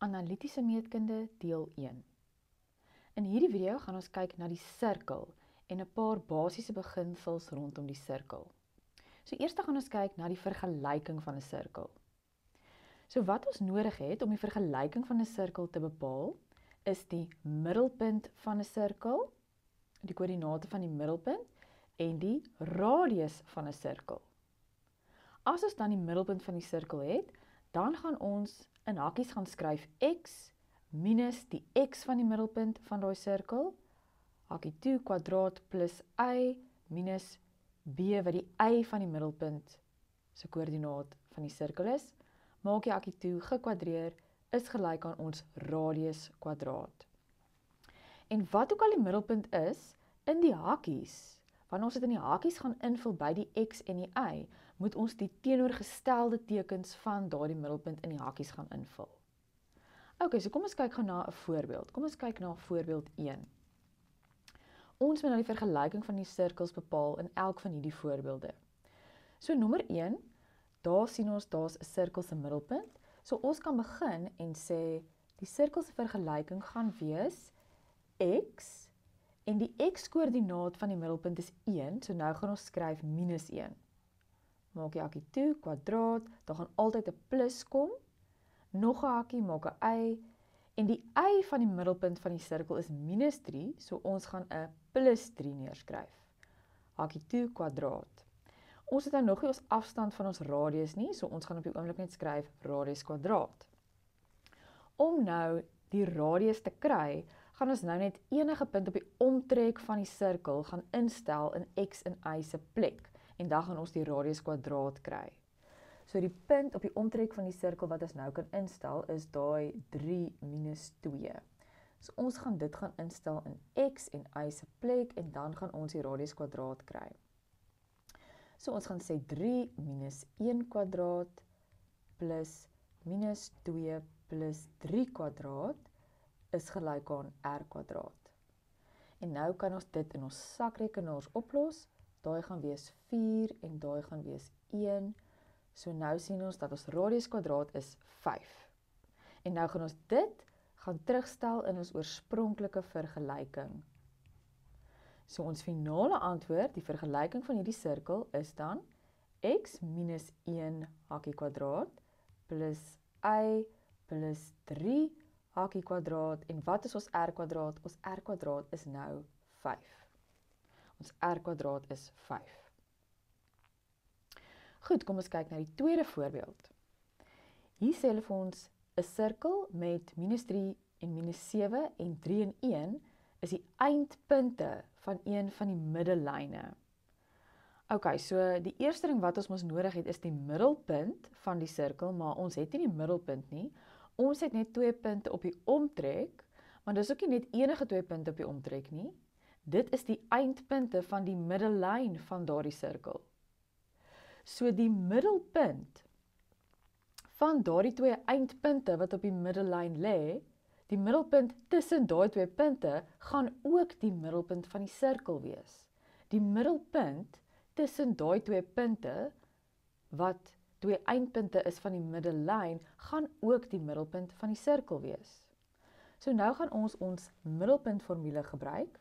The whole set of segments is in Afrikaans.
Analitiese meetkunde deel 1. In hierdie video gaan ons kyk na die sirkel en 'n paar basiese beginsels rondom die sirkel. So eers gaan ons kyk na die vergelyking van 'n sirkel. So wat ons nodig het om die vergelyking van 'n sirkel te bepaal, is die middelpunt van 'n sirkel, die koördinate van die middelpunt en die radius van 'n sirkel. As ons dan die middelpunt van die sirkel het, dan gaan ons in hakkies gaan skryf x minus die x van die middelpunt van daai sirkel, hakkie toe kwadraat plus y minus b wat die y van die middelpunt se koördinaat van die sirkel is, maak die hakkie toe gekwadreer is gelyk aan ons radius kwadraat. En wat ook al die middelpunt is, in die hakkies, wanneer ons dit in die hakkies gaan invul by die x en die y, moet ons die teenoorgestelde tekens van daardie middelpunt in die hakkies gaan invul. Ok, so kom ons kyk gou na 'n voorbeeld. Kom ons kyk na voorbeeld 1. Ons moet nou die vergelyking van die sirkels bepaal in elk van hierdie voorbeelde. So nommer 1, daar sien ons daar's 'n sirkel se middelpunt. So ons kan begin en sê die sirkel se vergelyking gaan wees x en die x-koördinaat van die middelpunt is 1, so nou gaan ons skryf minus 1. Maak die hakkie toe, kwadraat, daar gaan altyd 'n plus kom, nog 'n hakkie, maak 'n y, en die y van die middelpunt van die sirkel is minus 3, so ons gaan 'n plus 3 neerskryf. Hakkie toe, kwadraat. Ons het nou nog nie ons afstand van ons radius nie, so ons gaan op die oomblik net skryf radius kwadraat. Om nou die radius te kry, gaan ons nou net enige punt op die omtrek van die sirkel gaan instel in x en y se plek, en dan gaan ons die radius kwadraat kry. So die punt op die omtrek van die sirkel wat ons nou kan instel is daai 3 minus 2. So ons gaan dit gaan instel in x en y se plek en dan gaan ons die radius kwadraat kry. So ons gaan sê 3 minus 1 kwadraat plus minus 2 plus 3 kwadraat is gelyk aan r kwadraat. En nou kan ons dit in ons sakrekenaars oplos. Daai gaan wees 4 en daai gaan wees 1. So nou sien ons dat ons radius kwadraat is 5. En nou gaan ons dit gaan terugstel in ons oorspronklike vergelyking. So ons finale antwoord, die vergelyking van hierdie sirkel, is dan x minus 1 hakkie kwadraat plus y plus 3 hakkie kwadraat. En wat is ons r kwadraat? Ons r kwadraat is nou 5. Ons r kwadraat is 5. Goed, kom ons kyk na die tweede voorbeeld. Hier sê hulle vir ons 'n sirkel met minus 3 en minus 7 en 3 en 1 is die eindpunte van een van die middellyne. Ok, so die eerste ding wat ons mos nodig het is die middelpunt van die sirkel, maar ons het nie die middelpunt nie. Ons het net 2 punte op die omtrek, maar dis ook nie net enige 2 punte op die omtrek nie. Dit is die eindpunte van die middellyn van daardie sirkel. So die middelpunt van daardie 2 eindpunte wat op die middellyn lê, die middelpunt tussen daai 2 punte gaan ook die middelpunt van die sirkel wees. Die middelpunt tussen daai 2 punte wat 2 eindpunte is van die middellyn gaan ook die middelpunt van die sirkel wees. So nou gaan ons middelpuntformule gebruik.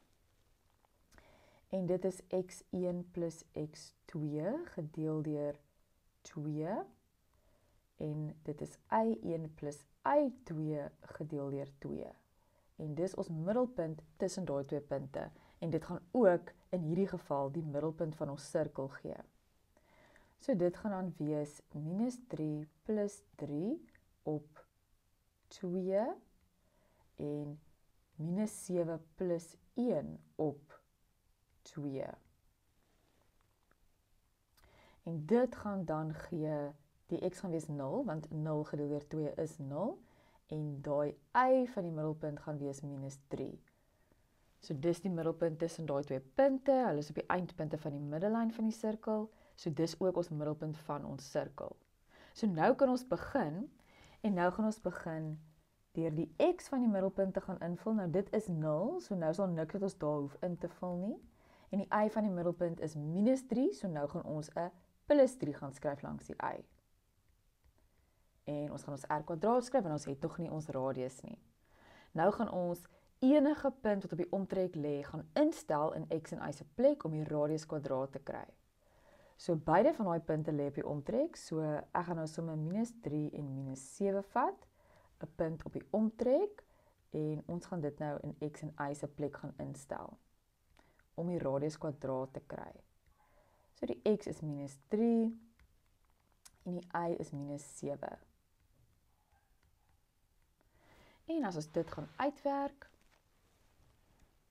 En dit is x1 plus x2 gedeel deur 2. En dit is y1 plus y2 gedeel deur 2. En dis ons middelpunt tussen daai 2 punte. En dit gaan ook in hierdie geval die middelpunt van ons sirkel gee. So dit gaan dan wees minus 3 plus 3 op 2 en minus 7 plus 1 op 2. En dit gaan dan gee, die x gaan wees 0, want 0 gedeel deur 2 is 0, en daai y van die middelpunt gaan wees minus 3. So dis die middelpunt tussen daai 2 punte, hulle is op die eindpunte van die middellyn van die sirkel, so dis ook ons middelpunt van ons sirkel. So nou kan ons begin, en nou gaan ons begin deur die x van die middelpunt te gaan invul. Nou dit is 0, so nou sal niks wat ons daar hoef in te vul nie. En die y van die middelpunt is minus 3, so nou gaan ons 'n plus 3 gaan skryf langs die y. en ons gaan ons r kwadraat skryf en ons het nog nie ons radius nie. Nou gaan ons enige punt wat op die omtrek lê, gaan instel in x en y se plek om die radius kwadraat te kry. So beide van daai punte lê op die omtrek, so ek gaan nou sommer -3 en -7 vat, 'n punt op die omtrek, en ons gaan dit nou in x en y se plek gaan instel, om die radius kwadraat te kry. So die x is -3, en die y is -7. En as ons dit gaan uitwerk,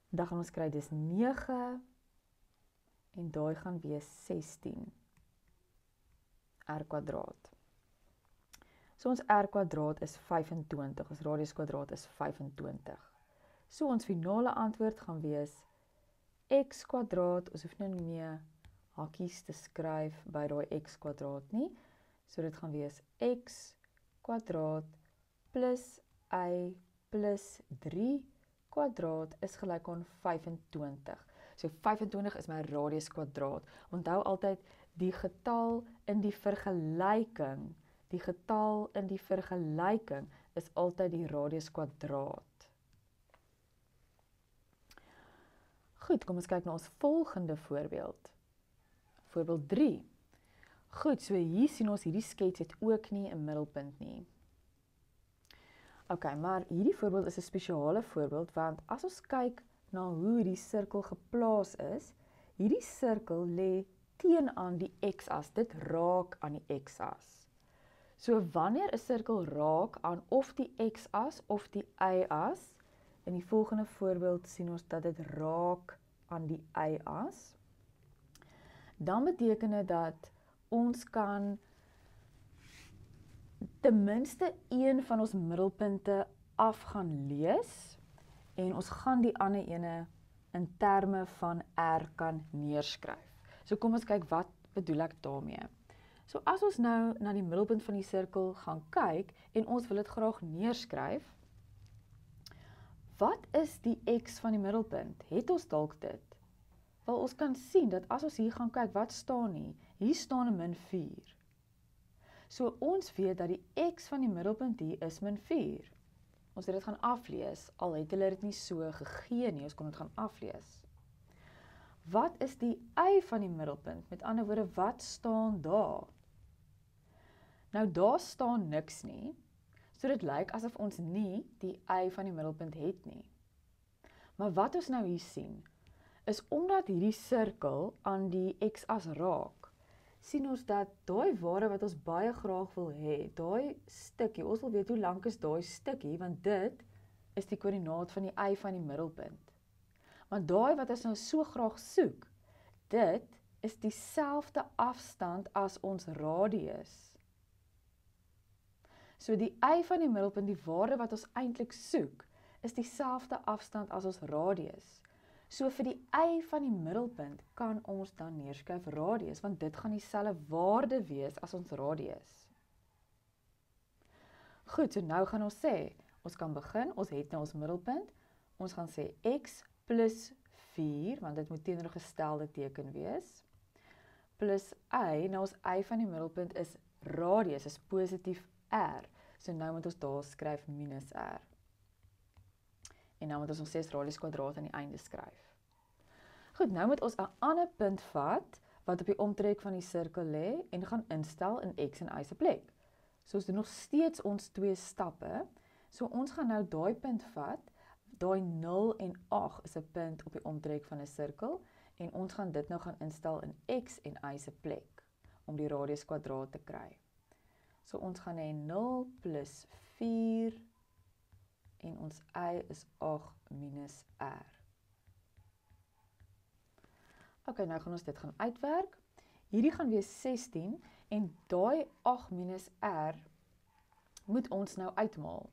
dan gaan ons kry dis 9, en daai gaan wees 16 r kwadraat. So ons r kwadraat is 25, ons radius kwadraat is 25. So ons finale antwoord gaan wees x kwadraat, ons hoef nou nie meer hakies te skryf by daai x kwadraat nie, so dit gaan wees x kwadraat plus y plus 3 kwadraat is gelyk aan 25. So 25 is my radius kwadraat. Onthou altyd die getal in die vergelyking. Die getal in die vergelyking is altyd die radius kwadraat. Goed, kom ons kyk na ons volgende voorbeeld. Voorbeeld 3. Goed, so hier sien ons hierdie skets het ook nie 'n middelpunt nie. Ok, maar hierdie voorbeeld is 'n spesiale voorbeeld, want as ons kyk na hoe die sirkel geplaas is, hierdie sirkel lê teenoor die x-as, dit raak aan die x-as. So wanneer 'n sirkel raak aan of die x-as of die y-as, in die volgende voorbeeld sien ons dat dit raak aan die y-as, dan beteken dit dat ons kan ten minste een van ons middelpunte af gaan lees, en ons gaan die ander ene in terme van r kan neerskryf. So kom ons kyk, wat bedoel ek daarmee? So as ons nou na die middelpunt van die sirkel gaan kyk, en ons wil dit graag neerskryf, wat is die x van die middelpunt? Het ons dalk dit? Wel, ons kan sien dat as ons hier gaan kyk, wat staan hier? Hier staan 'n -4. So ons weet dat die x van die middelpunt hier is -4. Ons het dit gaan aflees, al het hulle dit nie so gegee nie, ons kon dit gaan aflees. Wat is die y van die middelpunt? Met ander woorde, wat staan daar? Nou daar staan niks nie, so dit lyk asof ons nie die y van die middelpunt het nie. Maar wat ons nou hier sien, is omdat hierdie sirkel aan die x-as raak, sien ons dat daai waarde wat ons baie graag wil hê, daai stukkie, ons wil weet hoe lank is daai stukkie, want dit is die koördinaat van die y van die middelpunt. Maar daai wat ons nou so graag soek, dit is dieselfde afstand as ons radius. So die y van die middelpunt, die waarde wat ons eintlik soek, is dieselfde afstand as ons radius. So vir die y van die middelpunt kan ons dan neerskryf radius, want dit gaan dieselfde waarde wees as ons radius. Goed, so nou gaan ons sê, ons kan begin, ons het nou ons middelpunt, ons gaan sê x plus 4, want dit moet teenoorgestelde teken wees, plus y, nou ons y van die middelpunt is radius, is positief r, so nou moet ons daar skryf minus r. En nou moet ons nog steeds radius kwadraat aan die einde skryf. Goed, nou moet ons 'n ander punt vat, wat op die omtrek van die sirkel lê, en gaan instel in x en y se plek. So ons doen nog steeds ons 2 stappe, so ons gaan nou daai punt vat, daai 0 en 8 is 'n punt op die omtrek van 'n sirkel, en ons gaan dit nou gaan instel in x en y se plek, om die radius kwadraat te kry. So ons gaan hê 0 plus 4, en ons y is 8 minus r. Ok, nou gaan ons dit gaan uitwerk. Hierdie gaan wees 16, en daai 8 minus r moet ons nou uitmaal.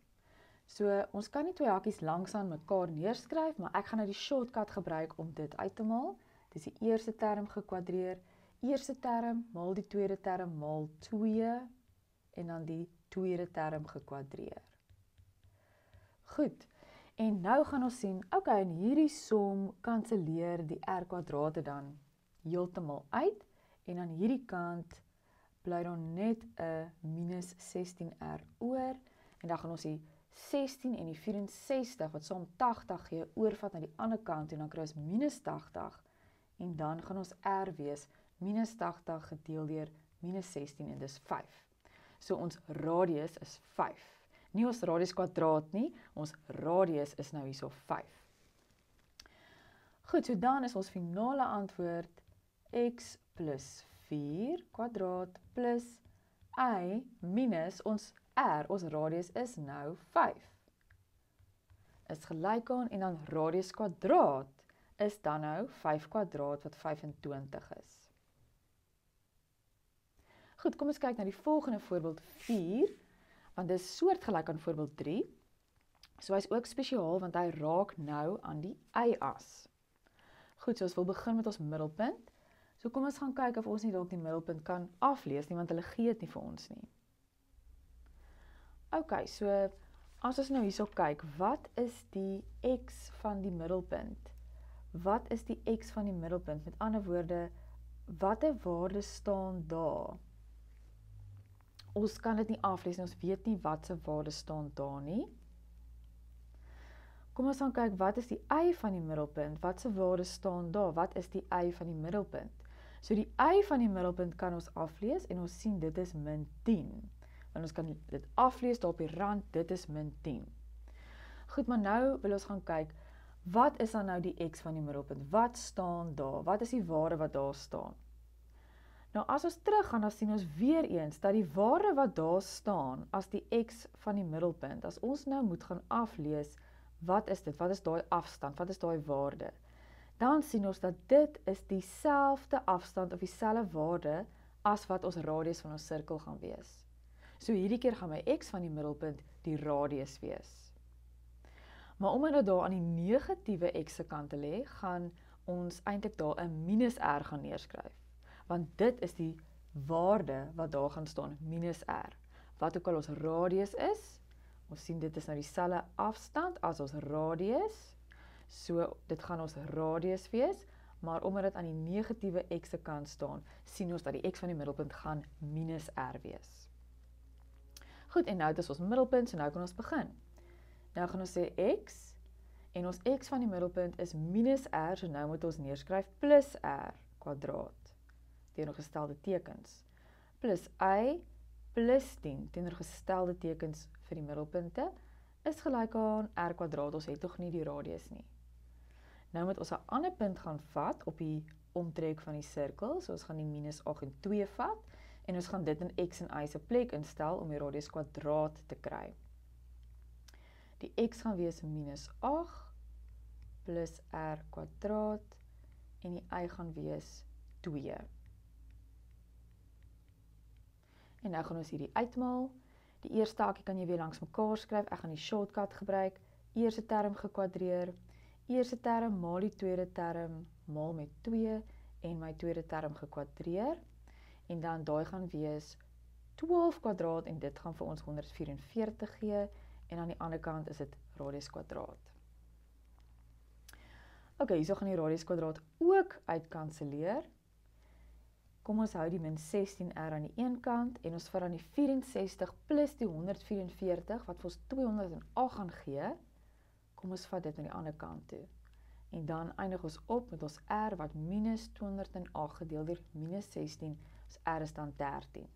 So ons kan nie 2 hakies langs aan mekaar neerskryf, maar ek gaan nou die shortcut gebruik om dit uit te maal. Dis die eerste term gekwadreer, eerste term maal die tweede term maal 2, en dan die tweede term gekwadreer. Goed, en nou gaan ons sien, ok, in hierdie som kanselleer die r kwadrate dan heeltemal uit, en aan hierdie kant bly dan net 'n minus 16R oor, en dan gaan ons die 16 en die 64 wat saam 80 gee, oorvat na die ander kant en dan kry ons minus 80 en dan gaan ons R wees minus 80 gedeel deur minus 16 en dis 5. So ons radius is 5. Nie ons radius kwadraat nie, ons radius is nou hierso 5. Goed, so dan is ons finale antwoord x plus 4 kwadraat plus y minus ons r, ons radius is nou 5. Is gelyk aan, en dan radius kwadraat is dan nou 5 kwadraat wat 25 is. Goed, kom ons kyk na die volgende voorbeeld 4, want dit is soortgelyk aan voorbeeld 3. So hy is ook spesiaal, want hy raak nou aan die y-as. Goed, so ons wil begin met ons middelpunt. So kom ons gaan kyk of ons nie dalk die middelpunt kan aflees nie, want hulle gee dit nie vir ons nie. Ok, so as ons nou hierso kyk, wat is die x van die middelpunt? Wat is die x van die middelpunt? Met ander woorde, watter waarde staan daar? Ons kan dit nie aflees nie, ons weet nie wat se waarde staan daar nie. Kom ons gaan kyk, wat is die y van die middelpunt? Wat se waarde staan daar? Wat is die y van die middelpunt? So die y van die middelpunt kan ons aflees en ons sien dit is min 10. Want ons kan dit aflees daar op die rand, dit is min 10. Goed, maar nou wil ons gaan kyk, wat is dan nou die x van die middelpunt? Wat staan daar? Wat is die waarde wat daar staan? Nou as ons teruggaan, dan sien ons weer eens dat die waarde wat daar staan as die x van die middelpunt, as ons nou moet gaan aflees, wat is dit? Wat is daai afstand? Wat is daai waarde? Dan sien ons dat dit is dieselfde afstand of dieselfde waarde as wat ons radius van ons sirkel gaan wees. So hierdie keer gaan my x van die middelpunt die radius wees. Maar omdat dit daar aan die negatiewe x se kant lê, gaan ons eintlik daar 'n minus r gaan neerskryf. Want dit is die waarde wat daar gaan staan, minus r. Wat ook al ons radius is, ons sien dit is nou dieselfde afstand as ons radius, so dit gaan ons radius wees, maar omdat dit aan die negatiewe x se kant staan, sien ons dat die x van die middelpunt gaan minus r wees. Goed, en nou is ons middelpunt, so nou kan ons begin. Nou gaan ons sê x, en ons x van die middelpunt is minus r, so nou moet ons neerskryf plus r kwadraat, teenoorgestelde tekens, plus y plus 10, teenoorgestelde tekens vir die middelpunte, is gelyk aan r kwadraat, ons het tog nie die radius nie. Nou moet ons 'n ander punt gaan vat op die omtrek van die sirkel, so ons gaan die minus 8 en 2 vat, en ons gaan dit in x en y se plek instel om die radius kwadraat te kry. Die x gaan wees minus 8 plus r kwadraat en die y gaan wees 2. En nou gaan ons hierdie uitmaal. Die eerste hakie kan jy weer langs mekaar skryf. Ek gaan die shortcut gebruik. Eerste term gekwadreer. Eerste term maal die tweede term maal met 2 en my tweede term gekwadreer. En dan daai gaan wees 12 kwadraat en dit gaan vir ons 144 gee. En aan die ander kant is dit radius kwadraat. Ok, hierso gaan die radius kwadraat ook uitkanseleer. Kom ons hou die min 16r aan die een kant en ons vat dan die 64 plus die 144 wat vir ons 208 gaan gee. Kom ons vat dit na die ander kant toe. En dan eindig ons op met ons r wat minus 208 gedeel deur minus 16, ons r is dan 13.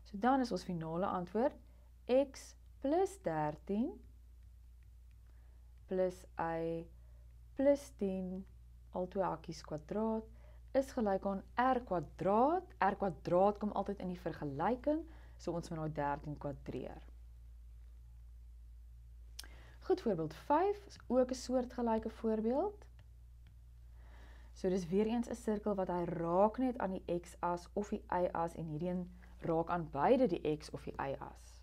So dan is ons finale antwoord x plus 13 plus y plus 10 al twee hakies kwadraat is gelyk aan r kwadraat. R kwadraat kom altyd in die vergelyking, so ons moet nou 13 kwadreer. Goed, voorbeeld 5 is ook 'n soortgelyke voorbeeld. So dis weer eens 'n sirkel wat hy raak net aan die x-as of die y-as en hierdie raak aan beide die x of die y-as.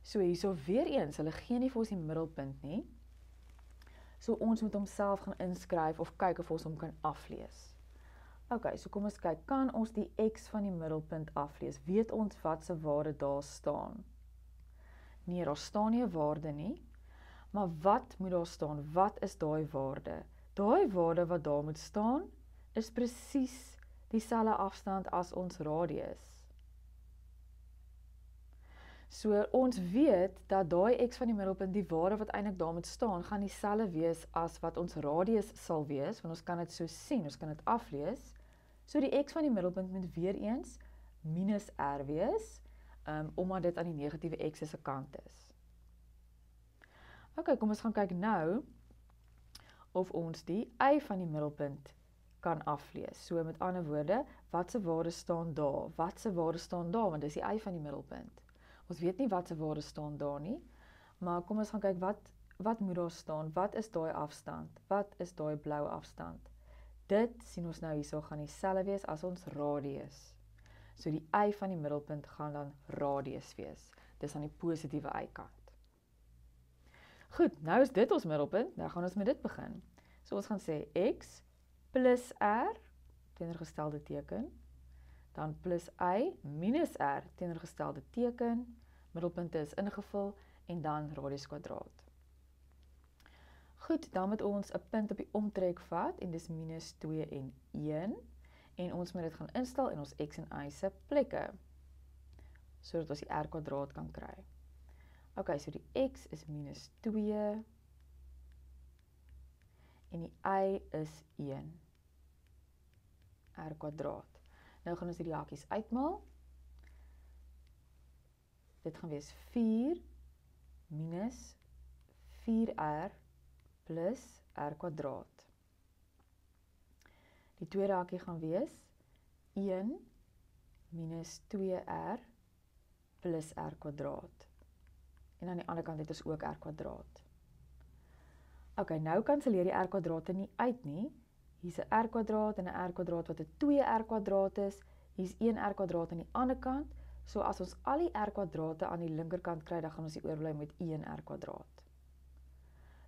So hierso weer eens, hulle gee nie vir ons die middelpunt nie. So ons moet homself gaan inskryf of kyk of ons hom kan aflees. Ok, so kom ons kyk, kan ons die x van die middelpunt aflees? Weet ons wat se waarde daar staan? Nee, daar staan nie 'n waarde nie. Maar wat moet daar staan? Wat is daai waarde? Daai waarde wat daar moet staan, is presies dieselfde afstand as ons radius. So ons weet dat daai x van die middelpunt, die waarde wat eintlik daar moet staan, gaan dieselfde wees as wat ons radius sal wees, want ons kan dit so sien, ons kan dit aflees. So die x van die middelpunt moet weer eens minus r wees, omdat dit aan die negatiewe x se kant is. Ok, kom ons gaan kyk nou of ons die y van die middelpunt kan aflees. So met ander woorde, wat se waarde staan daar? Wat se waarde staan daar? Want dis die y van die middelpunt. Ons weet nie wat se waarde staan daar nie, maar kom ons gaan kyk wat moet daar staan? Wat is daai afstand? Wat is daai blou afstand? Dit sien ons nou hierso gaan dieselfde wees as ons radius. So die y van die middelpunt gaan dan radius wees. Dis aan die positiewe y-kant. Goed, nou is dit ons middelpunt, nou gaan ons met dit begin. So ons gaan sê x plus r, teenoorgestelde teken, dan plus y minus r, teenoorgestelde teken, middelpunte is ingevul, en dan radius kwadraat. Goed, dan moet ons 'n punt op die omtrek vat, en dis minus 2 en 1, en ons moet dit gaan instel in ons x en y se plekke, sodat ons die r kwadraat kan kry. Ok, so die x is minus 2, en die y is 1, r kwadraat. Nou gaan ons die hakies uitmaal. Dit gaan wees 4 minus 4r plus r kwadraat. Die tweede hakie gaan wees 1 minus 2r plus r kwadraat. En aan die ander kant het ons ook r kwadraat. Ok, nou kanselleer die r kwadrate nie uit nie. Hier's 'n r kwadraat en 'n r kwadraat wat 'n 2r kwadraat is. Hier's 1 r kwadraat aan die ander kant. So as ons al die r kwadrate aan die linkerkant kry, dan gaan ons die oorbly met 1 r kwadraat.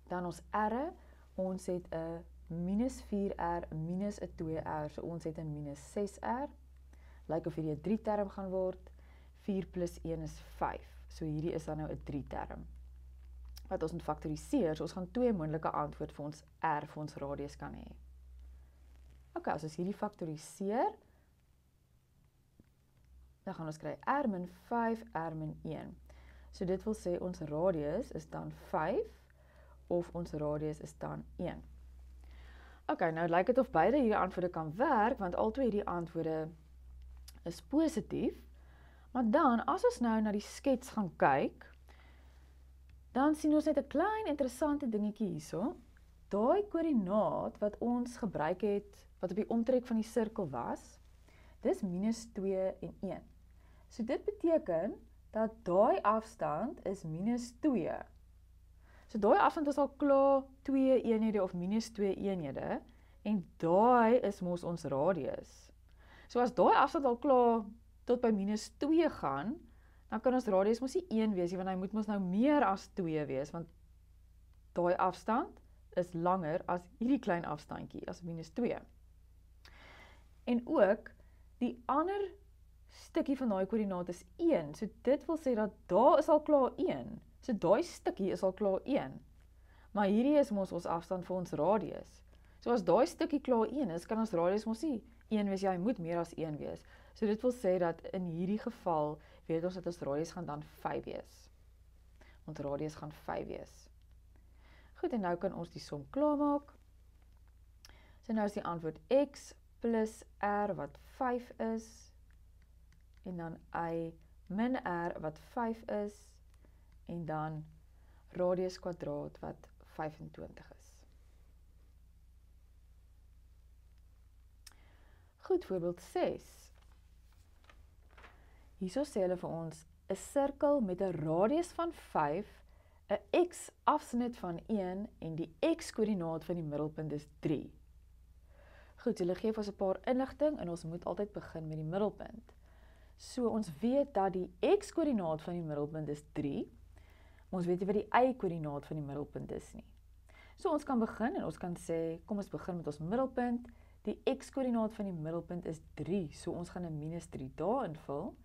Dan ons r, ons het 'n minus 4r minus 'n 2r, so ons het 'n minus 6r. Lyk of hierdie 'n 3 term gaan word. 4 plus 1 is 5. So hierdie is dan nou 'n 3 term. Wat ons moet faktoriseer, so ons gaan 2 moontlike antwoord vir ons r, vir ons radius kan hê. Ok, as ons hierdie faktoriseer, dan gaan ons kry r min 5, r min 1. So dit wil sê ons radius is dan 5, of ons radius is dan 1. Ok, nou lyk dit of beide hierdie antwoorde kan werk, want albei hierdie antwoorde is positief. Maar dan, as ons nou na die skets gaan kyk, dan sien ons net 'n klein interessante dingetjie hierso. Daai koördinaat wat ons gebruik het, wat op die omtrek van die sirkel was, dis minus 2 en 1. So dit beteken dat daai afstand is minus 2. So daai afstand is al klaar 2 eenhede of minus 2 eenhede, en daai is mos ons radius. So as daai afstand al klaar tot by minus 2 gaan, dan kan ons radius mos nie 1 wees, want hy moet mos nou meer as 2 wees, want daai afstand is langer as hierdie klein afstandjie, as minus 2. En ook, die ander stukkie van daai koördinaat is 1, so dit wil sê dat daar is al klaar 1, so daai stukkie is al klaar 1, maar hierdie is mos ons afstand vir ons radius. So as daai stukkie klaar 1 is, kan ons radius mos nie 1 wees, ja, hy moet meer as 1 wees. So dit wil sê dat in hierdie geval, weet ons dat ons radius gaan dan 5 wees. Ons radius gaan 5 wees. Goed, en nou kan ons die som klaarmaak. So nou is die antwoord x plus r wat 5 is, en dan y min r wat 5 is, en dan radius kwadraat wat 25 is. Goed, voorbeeld 6. Hierso sê hulle vir ons, 'n sirkel met 'n radius van 5, 'n x-afsnit van 1 en die x-koördinaat van die middelpunt is 3. Goed, hulle gee vir ons 'n paar inligting en ons moet altyd begin met die middelpunt. So ons weet dat die x-koördinaat van die middelpunt is 3, maar ons weet nie wat die y-koördinaat van die middelpunt is nie. So ons kan begin en ons kan sê, kom ons begin met ons middelpunt. Die x-koördinaat van die middelpunt is 3, so ons gaan 'n minus 3 daar invul.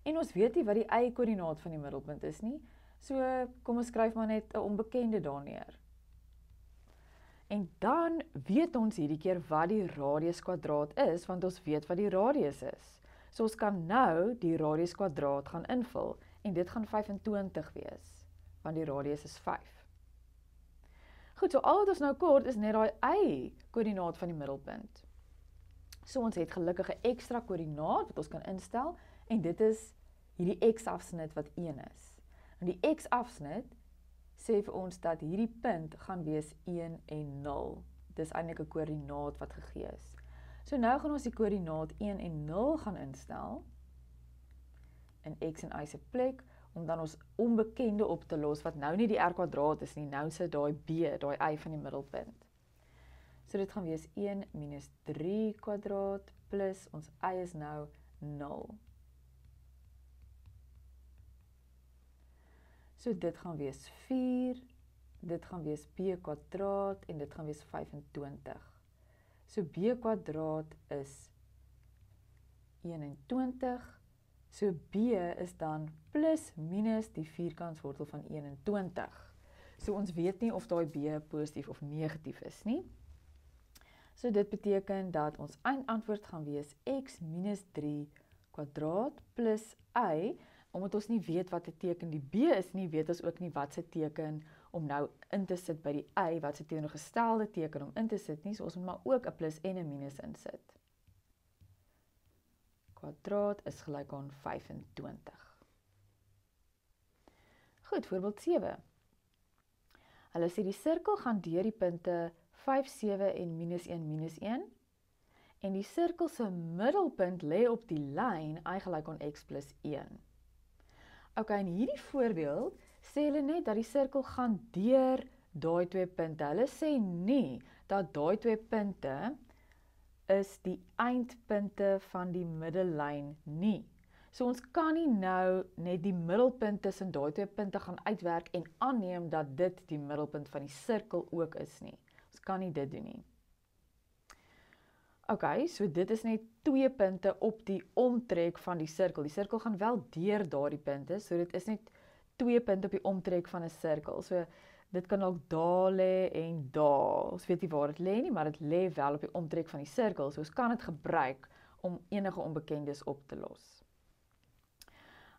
En ons weet nie wat die y-koördinaat van die middelpunt is nie, so kom ons skryf maar net 'n onbekende daar neer. En dan weet ons hierdie keer wat die radius kwadraat is, want ons weet wat die radius is. So ons kan nou die radius kwadraat gaan invul, en dit gaan 25 wees, want die radius is 5. Goed, so al wat ons nou kort is net daai y-koördinaat van die middelpunt. So ons het gelukkig 'n ekstra koördinaat wat ons kan instel, en dit is hierdie x-afsnit wat 1 is. En die x-afsnit sê vir ons dat hierdie punt gaan wees 1 en 0. Dis eintlik 'n koördinaat wat gegee is. So nou gaan ons die koördinaat 1 en 0 gaan instel in x en y se plek, om dan ons onbekende op te los, wat nou nie die r kwadraat is nie, nou sit daai b, daai y van die middelpunt. So dit gaan wees 1 minus 3 kwadraat plus ons y is nou 0. So dit gaan wees 4, dit gaan wees b kwadraat en dit gaan wees 25. So b kwadraat is 21, so b is dan plus minus die vierkantswortel van 21. So ons weet nie of daai b positief of negatief is nie. So dit beteken dat ons eindantwoord gaan wees x minus 3 kwadraat plus y. Omdat ons nie weet wat die teken die b is nie, weet ons ook nie wat se teken om nou in te sit by die y, wat se teenoorgestelde teken om in te sit nie, so ons moet maar ook 'n plus en 'n minus insit. Kwadraat is gelyk aan 25. Goed, voorbeeld 7. Hulle sê die sirkel gaan deur die punte 5, 7 en -1, -1, en die sirkel se middelpunt lê op die lyn y gelyk aan x plus 1. Ok, in hierdie voorbeeld sê hulle net dat die sirkel gaan deur daai twee punte. Hulle sê nie dat daai twee punte is die eindpunte van die middellyn nie. So ons kan nie nou net die middelpunt tussen daai twee punte gaan uitwerk en aanneem dat dit die middelpunt van die sirkel ook is nie. Ons kan nie dit doen nie. Ok, so dit is net twee punte op die omtrek van die sirkel. Die sirkel gaan wel deur daardie punte, so dit is net twee punte op die omtrek van 'n sirkel. So dit kan ook daar lê en daar. Ons weet nie waar dit lê nie, maar dit lê wel op die omtrek van die sirkel. So ons kan dit gebruik om enige onbekendes op te los.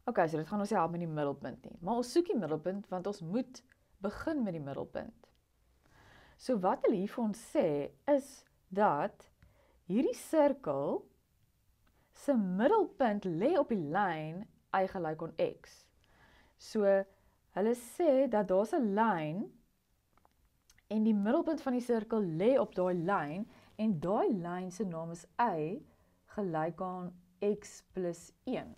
Ok, so dit gaan ons nie help met die middelpunt nie. Maar ons soek die middelpunt, want ons moet begin met die middelpunt. So wat hulle hier vir ons sê, is dat hierdie sirkel se middelpunt lê op die lyn y gelyk aan x. So hulle sê dat daar's 'n lyn en die middelpunt van die sirkel lê op daai lyn en daai lyn se naam is y gelyk aan x plus 1.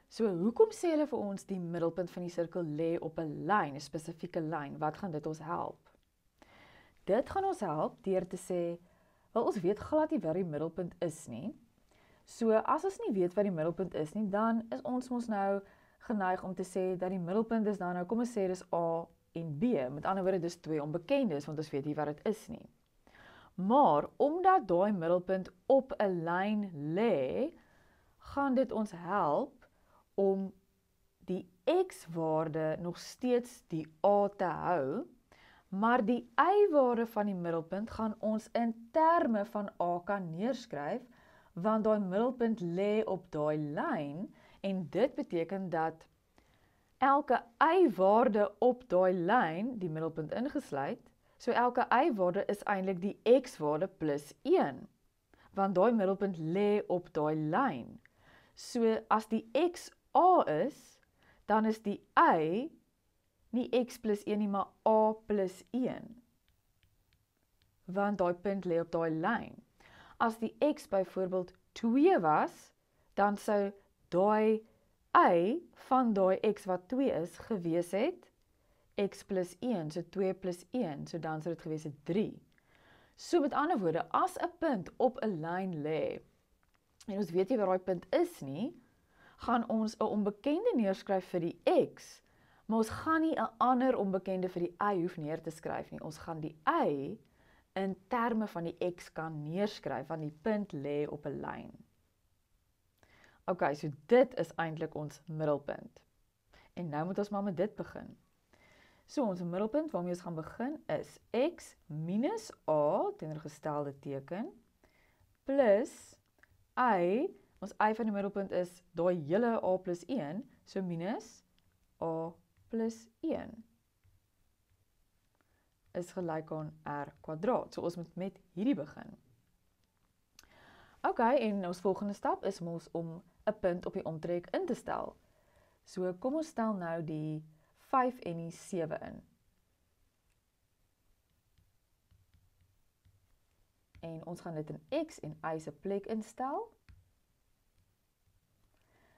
So hoekom sê hulle vir ons die middelpunt van die sirkel lê op 'n lyn, 'n spesifieke lyn? Wat gaan dit ons help? Dit gaan ons help deur te sê, wel ons weet glad nie wat die middelpunt is nie. So as ons nie weet wat die middelpunt is nie, dan is ons mos nou geneig om te sê dat die middelpunt is dan nou, kom ons sê dis A en B. Met ander woorde, dis twee onbekendes, want ons weet nie wat dit is nie. Maar omdat daai middelpunt op 'n lyn lê, gaan dit ons help om die x-waarde nog steeds die A te hou, maar die y-waarde van die middelpunt gaan ons in terme van A kan neerskryf, want daai middelpunt lê op daai lyn, en dit beteken dat elke y-waarde op daai lyn, die middelpunt ingesluit, so elke y-waarde is eintlik die x-waarde plus 1, want daai middelpunt lê op daai lyn. So as die x A is, dan is die y nie x plus 1 nie, maar a plus 1, want daai punt lê op daai lyn. As die x byvoorbeeld 2 was, dan sou daai y van daai x wat 2 is, gewees het x plus 1, so 2 plus 1, so dan sou dit gewees het 3. So met ander woorde, as 'n punt op 'n lyn lê, en ons weet nie wat daai punt is nie, gaan ons 'n onbekende neerskryf vir die x, maar ons gaan nie 'n ander onbekende vir die y hoef neer te skryf nie. Ons gaan die y in terme van die x kan neerskryf, want die punt lê op 'n lyn. Ok, so dit is eintlik ons middelpunt. En nou moet ons maar met dit begin. So ons middelpunt waarmee ons gaan begin is x minus a, teenoorgestelde teken, plus y, ons y van die middelpunt is daai hele a plus 1, so minus a plus 1 is gelyk aan r kwadraat. So ons moet met hierdie begin. Ok, en ons volgende stap is ons om 'n punt op die omtrek in te stel. So kom ons stel nou die 5 en die 7 in. En ons gaan dit in x en y se plek instel.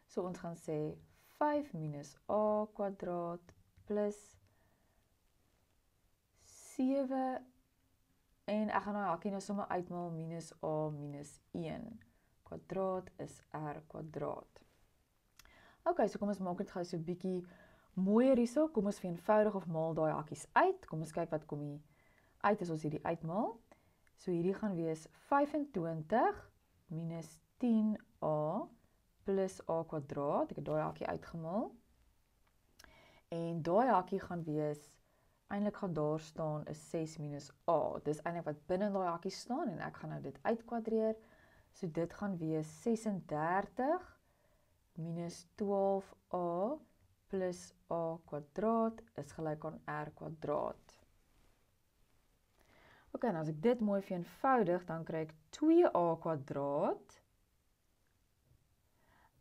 So ons gaan sê 5 minus a kwadraat plus 7 en ek gaan nou hakkie nou sommer uitmaal minus a minus 1 kwadraat is r kwadraat. Ok, so kom ons maak dit gou so bietjie mooier hierso. Kom ons vereenvoudig of maal daai hakkies uit. Kom ons kyk wat kom hier uit as ons hierdie uitmaal. So hierdie gaan wees 25 minus 10a plus a kwadraat. Ek het daai hakkie uitgemaal. En daai hakkie gaan wees, eintlik gaan daar staan is 6 minus a. Dis eintlik wat binne daai hakkie staan en ek gaan nou dit uitkwadreer. So dit gaan wees 36 minus 12a plus a kwadraat is gelyk aan r kwadraat. Ok, en as ek dit mooi vereenvoudig, dan kry ek 2a kwadraat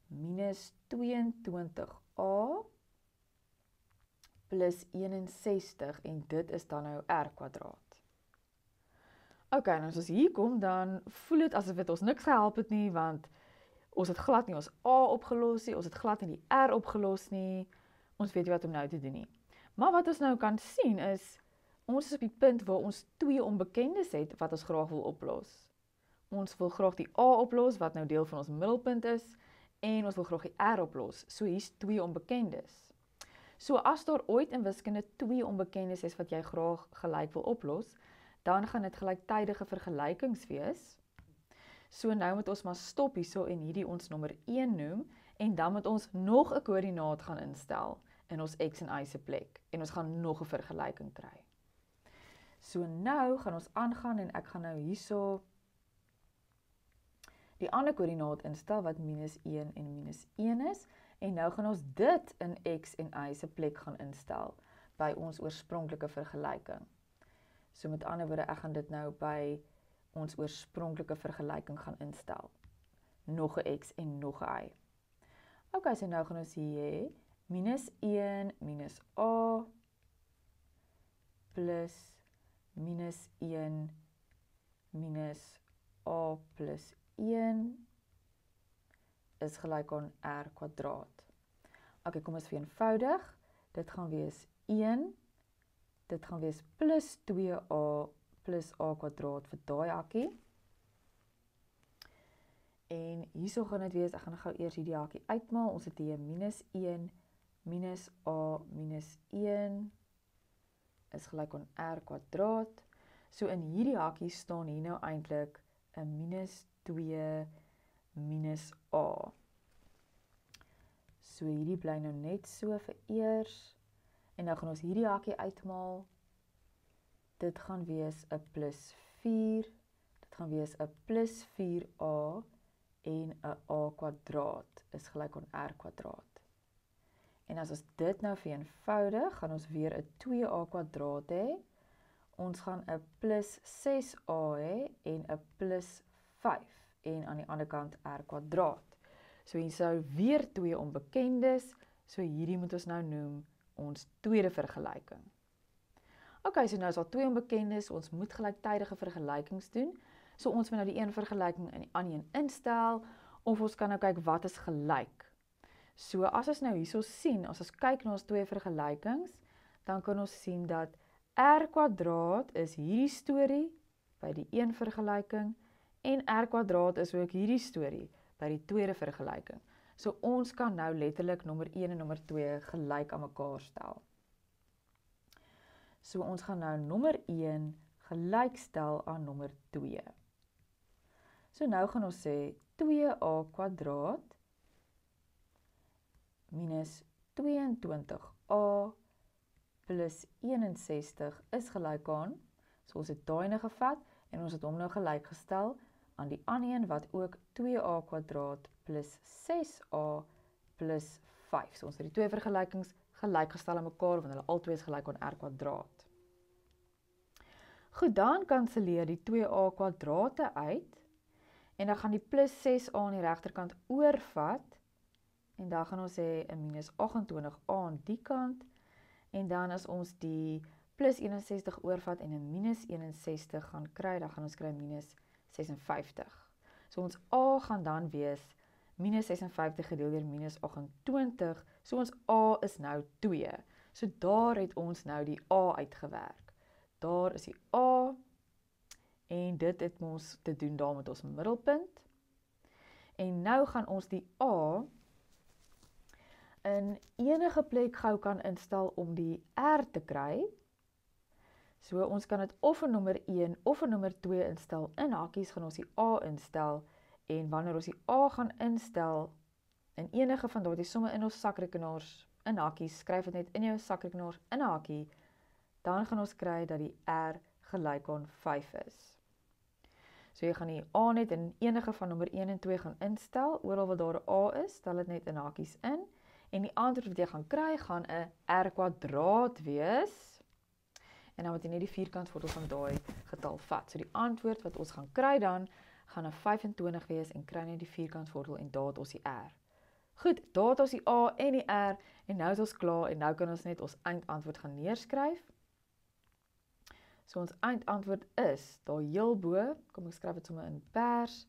minus 22a plus 61 en dit is dan nou r kwadraat. Ok, en as ons hier kom, dan voel dit asof dit ons niks gehelp het nie, want ons het glad nie ons a opgelos nie, ons het glad nie die r opgelos nie, ons weet nie wat om nou te doen nie. Maar wat ons nou kan sien is, ons is op die punt waar ons 2 onbekendes het wat ons graag wil oplos. Ons wil graag die a oplos, wat nou deel van ons middelpunt is, en ons wil graag die r oplos, so hier's 2 onbekendes. So as daar ooit in wiskunde 2 onbekendes is wat jy graag gelyk wil oplos, dan gaan dit gelyktydige vergelykings wees. So nou moet ons maar stop hierso en hierdie ons nommer 1 noem, en dan moet ons nog 'n koördinaat gaan instel in ons x en y se plek, en ons gaan nog 'n vergelyking kry. So nou gaan ons aangaan en ek gaan nou hierso die ander koördinaat instel wat minus 1 en minus 1 is, en nou gaan ons dit in x en y se plek gaan instel by ons oorspronklike vergelyking. So met ander woorde, ek gaan dit nou by ons oorspronklike vergelyking gaan instel. Nog 'n x en nog 'n y. Ok, so nou gaan ons hier hê, minus 1 minus a plus minus 1 minus a plus 1 is gelyk aan r kwadraat. Ok, kom ons vereenvoudig. Dit gaan wees 1, dit gaan wees plus 2a plus a kwadraat vir daai hakkie. En hierso gaan dit wees, ek gaan gou eers hierdie hakkie uitmaal. Ons het hier minus 1 minus a minus 1 is gelyk aan r kwadraat. So in hierdie hakkie staan hier nou eintlik 'n minus 2 minus a. So hierdie bly nou net so vir eers. En nou gaan ons hierdie hakkie uitmaal. Dit gaan wees 'n plus 4. Dit gaan wees 'n plus 4a en 'n a kwadraat is gelyk aan r kwadraat. En as ons dit nou vereenvoudig, gaan ons weer 'n 2a kwadraat hê. Ons gaan 'n plus 6a hê en 'n plus 5 en aan die ander kant r kwadraat. So hier sou weer 2 onbekendes, so hierdie moet ons nou noem ons tweede vergelyking. Ok, so nou is al 2 onbekendes, ons moet gelyktydige vergelykings doen. So ons moet nou die een vergelyking in die ander een instel, of ons kan nou kyk wat is gelyk. So as ons nou hierso sien, as ons kyk na ons 2 vergelykings, dan kan ons sien dat r kwadraat is hierdie storie by die een vergelyking, en r kwadraat is ook hierdie storie by die tweede vergelyking. So ons kan nou letterlik nommer 1 en nommer 2 gelyk aan mekaar stel. So ons gaan nou nommer 1 gelyk stel aan nommer 2. So nou gaan ons sê 2a kwadraat minus 22a plus 61 is gelyk aan, so ons het daai nou gevat, en ons het hom nou gelyk gestel aan die ander een wat ook 2a kwadraat plus 6a plus 5. So ons het die twee vergelykings gelyk gestel aan mekaar, want hulle albei is gelyk aan r kwadraat. Goed, dan kanselleer die 2a kwadrate uit, en dan gaan die plus 6a aan die regterkant oorvat, en dan gaan ons hê 'n minus 28a aan die kant, en dan as ons die plus 61 oorvat en 'n minus 61 gaan kry, dan gaan ons kry minus 56. So ons a gaan dan wees minus 56 gedeel deur minus 28, so ons a is nou 2. So daar het ons nou die a uitgewerk. Daar is die a, en dit het ons te doen daar met ons middelpunt. En nou gaan ons die a in enige plek gou kan instel om die r te kry. So ons kan dit of in nommer 1 of in nommer 2 instel. In hakies gaan ons die a instel, en wanneer ons die a gaan instel in enige van daardie somme in ons sakrekenaars in hakies, skryf dit net in jou sakrekenaars in 'n hakie, dan gaan ons kry dat die r gelyk aan 5 is. So jy gaan die a net in enige van nommer 1 en 2 gaan instel, oral waar daar 'n a is, stel dit net in hakies in, en die antwoord wat jy gaan kry, gaan 'n r kwadraat wees, en dan moet jy net die vierkantswortel van daai getal vat. So die antwoord wat ons gaan kry dan, gaan 'n 25 wees, en kry net die vierkantswortel, en daar het ons die r. Goed, daar het ons die a en die r, en nou is ons klaar, en nou kan ons net ons eindantwoord gaan neerskryf. So ons eindantwoord is, daar heel bo, kom ek skryf dit sommer in pers,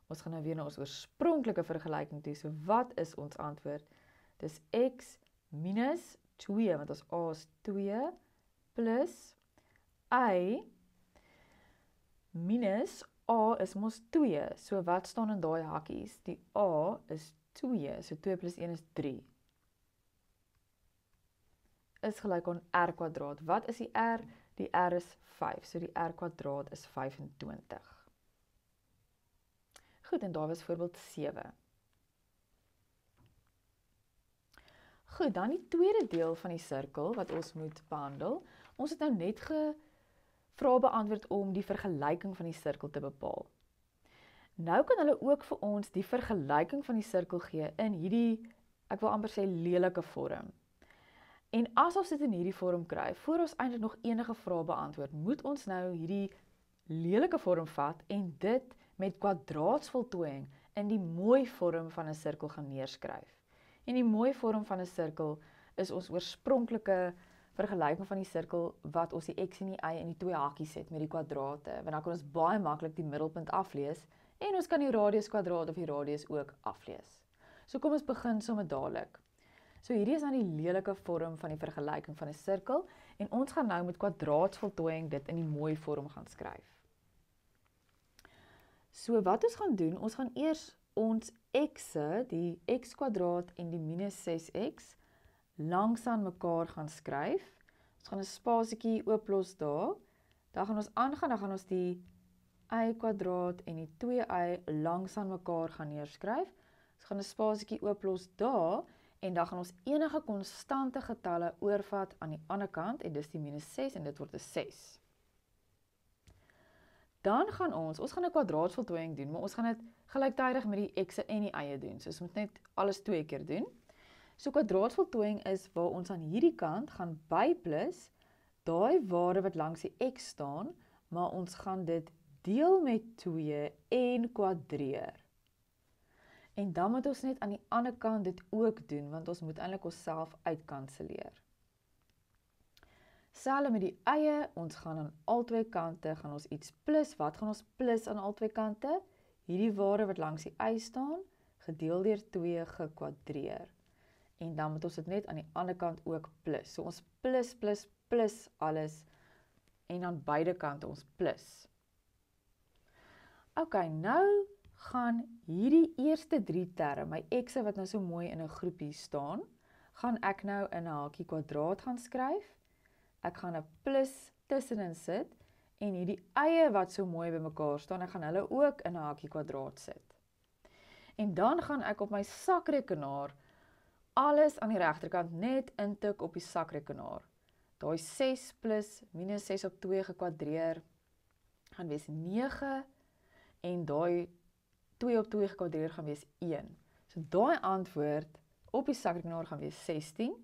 ons gaan nou weer na ons oorspronklike vergelyking toe, so wat is ons antwoord? Dis x minus 2, want ons a is 2, plus y minus a is mos 2, so wat staan in daai hakies? Die a is 2, so 2 plus 1 is 3. Is gelyk aan r kwadraat. Wat is die r? Die r is 5, so die r kwadraat is 25. Goed, en daar was voorbeeld 7. Goed, dan die tweede deel van die sirkel wat ons moet behandel. Ons het nou net gevra beantwoord om die vergelyking van die sirkel te bepaal. Nou kan hulle ook vir ons die vergelyking van die sirkel gee in hierdie, ek wil amper sê, lelike vorm. En as ons dit in hierdie vorm kry, voor ons eintlik nog enige vrae beantwoord, moet ons nou hierdie lelike vorm vat en dit met kwadraatsvoltooiing in die mooi vorm van 'n sirkel gaan neerskryf. En die mooi vorm van 'n sirkel is ons oorspronklike vergelyking van die sirkel wat ons die x en die y in die twee hakies het met die kwadrate, want dan kan ons baie maklik die middelpunt aflees en ons kan die radius kwadraat of die radius ook aflees. So kom ons begin sommer dadelik. So hierdie is dan die lelike vorm van die vergelyking van 'n sirkel en ons gaan nou met kwadraatsvoltooiing dit in die mooi vorm gaan skryf. So wat ons gaan doen, ons gaan eers ons x'e, die x kwadraat en die minus 6x, langs aan mekaar gaan skryf. Ons gaan 'n spasietjie ooplos daar. Dan gaan ons aangaan, dan gaan ons die y kwadraat en die 2y langs aan mekaar gaan neerskryf. Ons gaan 'n spasietjie ooplos daar en dan gaan ons enige konstante getalle oorvat aan die ander kant en dis die minus 6 en dit word 'n 6. Dan gaan ons gaan 'n kwadraatsvoltooiing doen, maar ons gaan dit gelyktydig met die x'e en die y'e doen. So ons moet net alles 2 keer doen. So kwadraatsvoltooiing is waar ons aan hierdie kant gaan byplus daai waarde wat langs die x staan, maar ons gaan dit deel met 2 en kwadreer. En dan moet ons net aan die ander kant dit ook doen, want ons moet eintlik onsself uitkanselleer. Selfs met die y'e, ons gaan aan albei kante, gaan ons iets plus. Wat gaan ons plus aan albei kante? Hierdie waarde wat langs die y staan, gedeel deur 2 gekwadreer. En dan moet ons dit net aan die ander kant ook plus. So ons plus alles, en aan beide kante ons plus. Ok, nou gaan hierdie eerste 3 terme, my x'e wat nou so mooi in 'n groepie staan, gaan ek nou in 'n hakie kwadraat gaan skryf. Ek gaan 'n plus tussenin sit, en hierdie y'e wat so mooi bymekaar staan, ek gaan hulle ook in 'n hakie kwadraat sit. En dan gaan ek op my sakrekenaar alles aan die regterkant net intik op die sakrekenaar. daai 6 plus minus 6 op 2 gekwadreer gaan wees 9 en daai 2 op 2 gekwadreer gaan wees 1. So daai antwoord op die sakrekenaar gaan wees 16.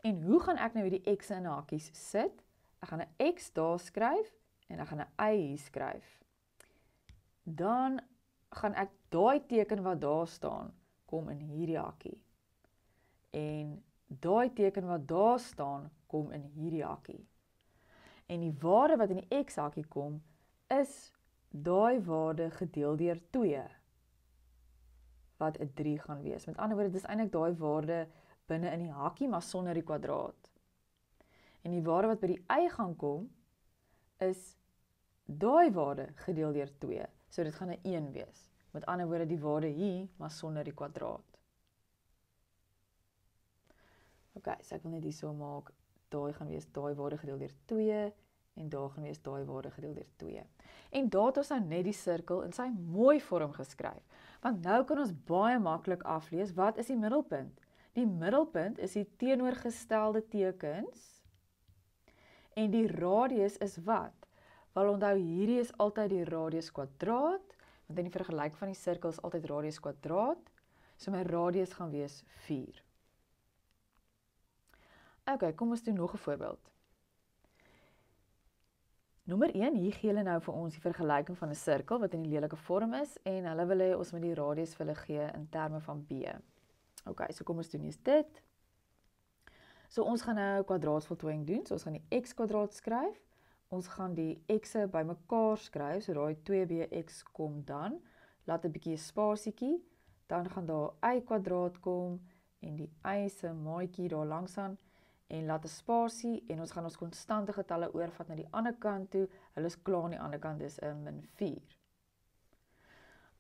En hoe gaan ek nou hierdie x'e in hakies sit? Ek gaan 'n x daar skryf en ek gaan 'n y hier skryf. Dan gaan ek daai teken wat daar staan, kom in hierdie hakkie. En daai teken wat daar staan, kom in hierdie hakkie. En die waarde wat in die x-hakkie kom, is daai waarde gedeel deur 2, wat 'n 3 gaan wees. Met ander woorde, dis eintlik daai waarde binne in die hakkie, maar sonder die kwadraat. En die waarde wat by die y gaan kom, is daai waarde gedeel deur 2. So dit gaan 'n 1 wees. Met ander woorde, die waarde hier, maar sonder die kwadraat. Ok, so ek wil net hier so maak, daai gaan wees daai waarde gedeel deur 2, en daar gaan wees daai waarde gedeel deur 2. En daar het ons nou net die sirkel in sy mooi vorm geskryf. Want nou kan ons baie maklik aflees, wat is die middelpunt? Die middelpunt is die teenoorgestelde tekens, en die radius is wat? Wel onthou, hierdie is altyd die radius kwadraat, want in die vergelyk van die sirkel is altyd radius kwadraat, so my radius gaan wees 4. Ok, kom ons doen nog 'n voorbeeld. Nommer 1, hier gee hulle nou vir ons die vergelyking van 'n sirkel wat in die lelike vorm is, en hulle wil hê ons moet die radius vir hulle gee in terme van b. Ok, so kom ons doen eers dit. So ons gaan nou kwadraatsvoltooiing doen, so ons gaan die x kwadraat skryf, ons gaan die x'e by mekaar skryf, so daai 2bx kom dan, laat 'n bietjie 'n spasietjie, dan gaan daar y kwadraat kom, en die y se maatjie daar langsaan, en laat 'n spasie, en ons gaan ons konstante getalle oorvat na die ander kant toe, hulle is klaar aan die ander kant, dis 'n min 4.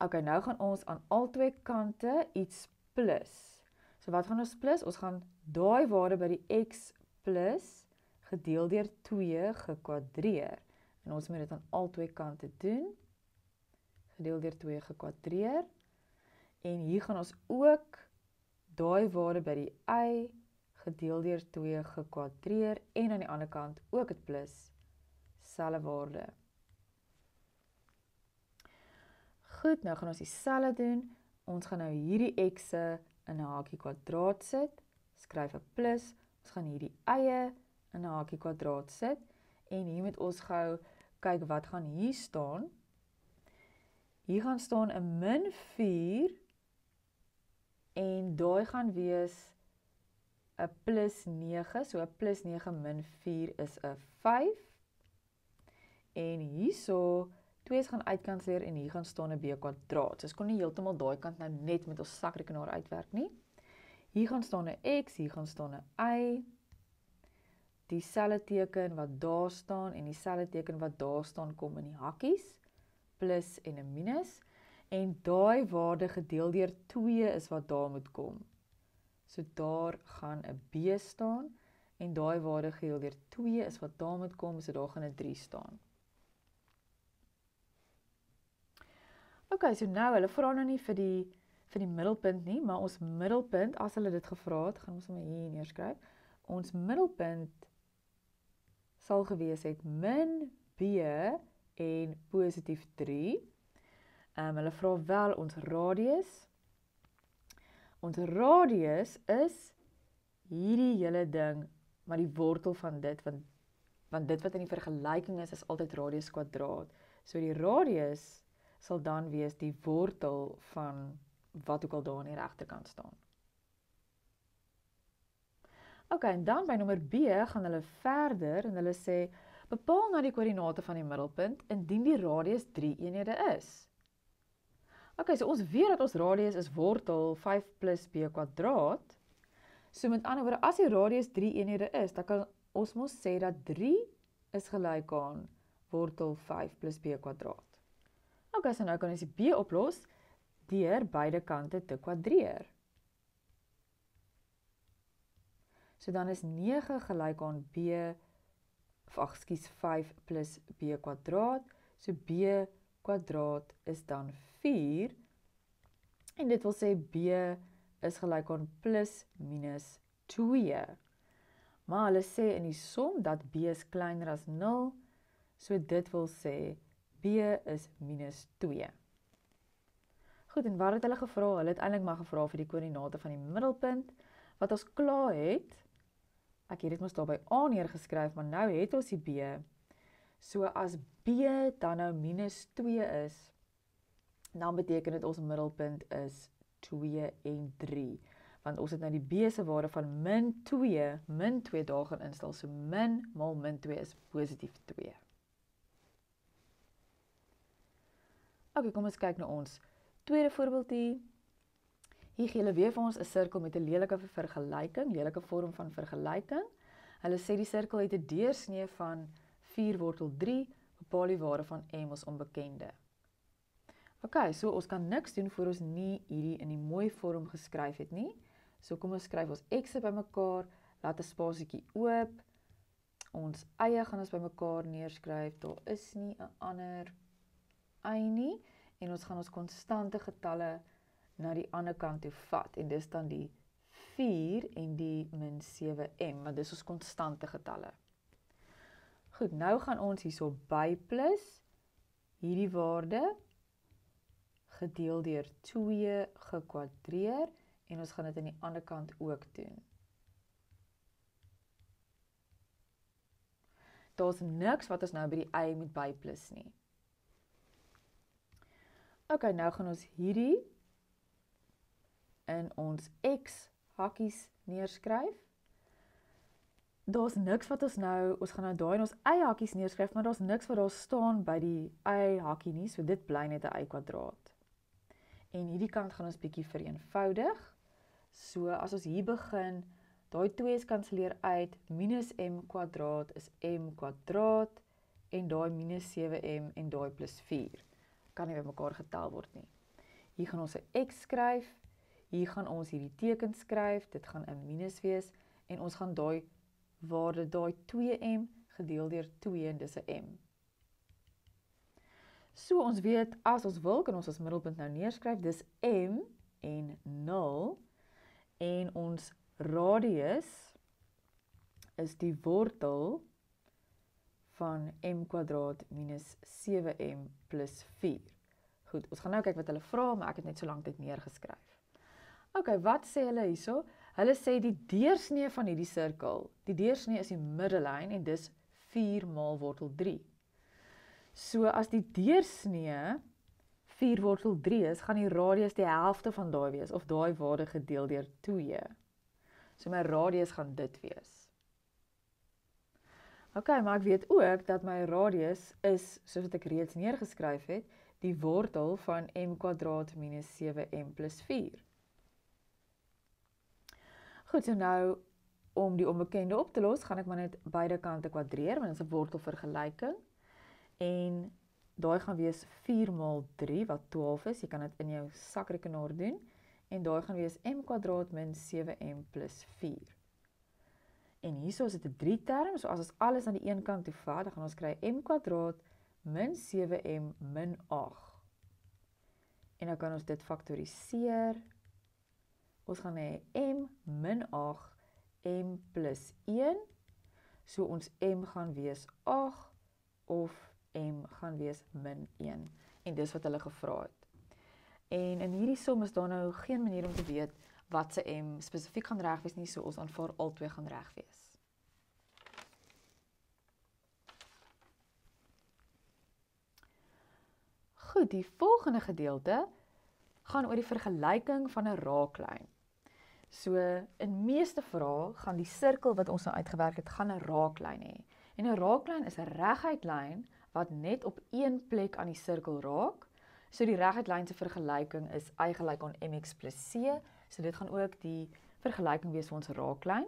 Ok, nou gaan ons aan al twee kante iets plus. So wat gaan ons plus? Ons gaan daai waarde by die x plus gedeel deur 2 gekwadreer. En ons moet dit aan al twee kante doen. Gedeel deur 2 gekwadreer. En hier gaan ons ook daai waarde by die y gedeel deur 2 gekwadreer en aan die ander kant ook het plus, selfe waarde. Goed, nou gaan ons dieselfde doen. Ons gaan nou hierdie x'e in 'n hakie kwadraat sit, skryf 'n plus, ons gaan hierdie y'e in 'n hakie kwadraat sit, en hier moet ons gou kyk wat gaan hier staan. Hier gaan staan 'n min 4, en daai gaan wees 'n plus 9, so 'n plus 9 min 4 is 'n 5, en hierso 2's gaan uitkanselleer en hier gaan staan 'n b kwadraat. So ons kon nie heeltemal daai kant nou net met ons sakrekenaar uitwerk nie. Hier gaan staan 'n x, hier gaan staan 'n y. Dieselfde teken wat daar staan en dieselfde teken wat daar staan kom in die hakkies, plus en 'n minus. En daai waarde gedeel deur 2 is wat daar moet kom. So daar gaan 'n b staan en daai waarde gedeel deur 2 is wat daar moet kom, so daar gaan 'n 3 staan. Ok, so nou, hulle vra nou nie vir die middelpunt nie, maar ons middelpunt, as hulle dit gevra het, gaan ons hom hier neerskryf, ons middelpunt sal gewees het min b en positief 3. Hulle vra wel ons radius. Ons radius is hierdie hele ding, maar die wortel van dit, want dit wat in die vergelyking is altyd radius kwadraat. So die radius sal dan wees die wortel van wat ook al daar aan die regterkant staan. Ok, en dan by nommer B gaan hulle verder en hulle sê, bepaal nou die koördinate van die middelpunt indien die radius 3 eenhede is. Ok, so ons weet dat ons radius is wortel 5 plus b kwadraat. So met ander woorde, as die radius 3 eenhede is, dan kan ons mos sê dat 3 is gelyk aan wortel 5 plus b kwadraat. Ok, so nou kan ons die b oplos deur beide kante te kwadreer. So dan is 9 gelyk aan 5 plus b kwadraat. So b kwadraat is dan 4. En dit wil sê b is gelyk aan plus minus 2. Maar hulle sê in die som dat b is kleiner as 0, so dit wil sê b is minus 2. Goed, en wat het hulle gevra? Hulle het eintlik maar gevra vir die koördinate van die middelpunt, wat ons klaar het. Ek het dit mos daar by A neergeskryf, maar nou het ons die b. So as b dan nou minus 2 is, dan beteken dit ons middelpunt is 2 en 3. Want ons het nou die b se waarde van min 2 daar gaan instel. So min maal min 2 is positief 2. Ok, kom ons kyk na ons tweede voorbeeld hier. Hier gee hulle weer vir ons 'n sirkel met 'n lelike vergelyking, lelike vorm van vergelyking. Hulle sê die sirkel het 'n deursnee van 4 wortel 3, bepaal die waarde van m ons onbekende. Ok, so ons kan niks doen voor ons nie hierdie in die mooi vorm geskryf het nie. So kom ons skryf ons x'e bymekaar, laat 'n spasietjie oop. Ons eie gaan ons bymekaar neerskryf. Daar is nie 'n ander y nie en ons gaan ons konstante getalle na die ander kant toe vat en dis dan die 4 en die min 7m, want dis ons konstante getalle. Goed, nou gaan ons hierso byplus hierdie waarde gedeel deur 2 gekwadreer en ons gaan dit aan die ander kant ook doen. Daar's niks wat ons nou by die y moet byplus nie. Ok, nou gaan ons hierdie in ons x hakkies neerskryf. Daar's niks wat ons gaan nou daai in ons y hakkies neerskryf, maar daar's niks wat daar staan by die y hakkie nie, so dit bly net 'n y kwadraat. En hierdie kant gaan ons bietjie vereenvoudig. So as ons hier begin, daai 2's kanselleer uit, minus m kwadraat is m kwadraat en daai minus 7m en daai plus 4. Kan nie by mekaar getel word nie. Hier gaan ons 'n x skryf, hier gaan ons hierdie teken skryf, dit gaan 'n minus wees en ons gaan daai waarde, daai 2m gedeel deur 2 en dis 'n m. So ons weet, as ons wil, kan ons middelpunt nou neerskryf, dis m en 0 en ons radius is die wortel van m kwadraat minus 7m plus 4. Goed, ons gaan nou kyk wat hulle vra, maar ek het net so lank dit neergeskryf. Ok, wat sê hulle hierso? Hulle sê die deursnee van hierdie sirkel, die deursnee is die middellyn en dis 4 maal wortel 3. So as die deursnee 4 wortel 3 is, gaan die radius die helfte van daai wees, of daai waarde gedeel deur 2. So my radius gaan dit wees. Ok, maar ek weet ook dat my radius is, soos wat ek reeds neergeskryf het, die wortel van m kwadraat minus 7m plus 4. Goed, so nou, om die onbekende op te los, gaan ek maar net beide kante kwadreer, want dit is 'n wortelvergelyking. En daai gaan wees 4 maal 3, wat 12 is. Jy kan dit in jou sakrekenaar doen. En daai gaan wees m kwadraat min 7m plus 4. En hierso is dit 'n 3 term, so as ons alles aan die een kant toe vat, dan gaan ons kry m kwadraat min 7m min 8. En dan kan ons dit faktoriseer. Ons gaan hê m min 8, m plus 1. So ons m gaan wees 8 of m gaan wees min 1. En dis wat hulle gevra het. En in hierdie som is daar nou geen manier om te weet wat se m spesifiek gaan reg wees nie, so ons aanvaar albei gaan reg wees. Goed, die volgende gedeelte gaan oor die vergelyking van 'n raaklyn. So in meeste vrae gaan die sirkel wat ons nou uitgewerk het, gaan 'n raaklyn hê. En 'n raaklyn is 'n reguit lyn wat net op een plek aan die sirkel raak. So die reguitlyn se vergelyking is y gelyk aan mx plus c. So dit gaan ook die vergelyking wees vir ons raaklyn.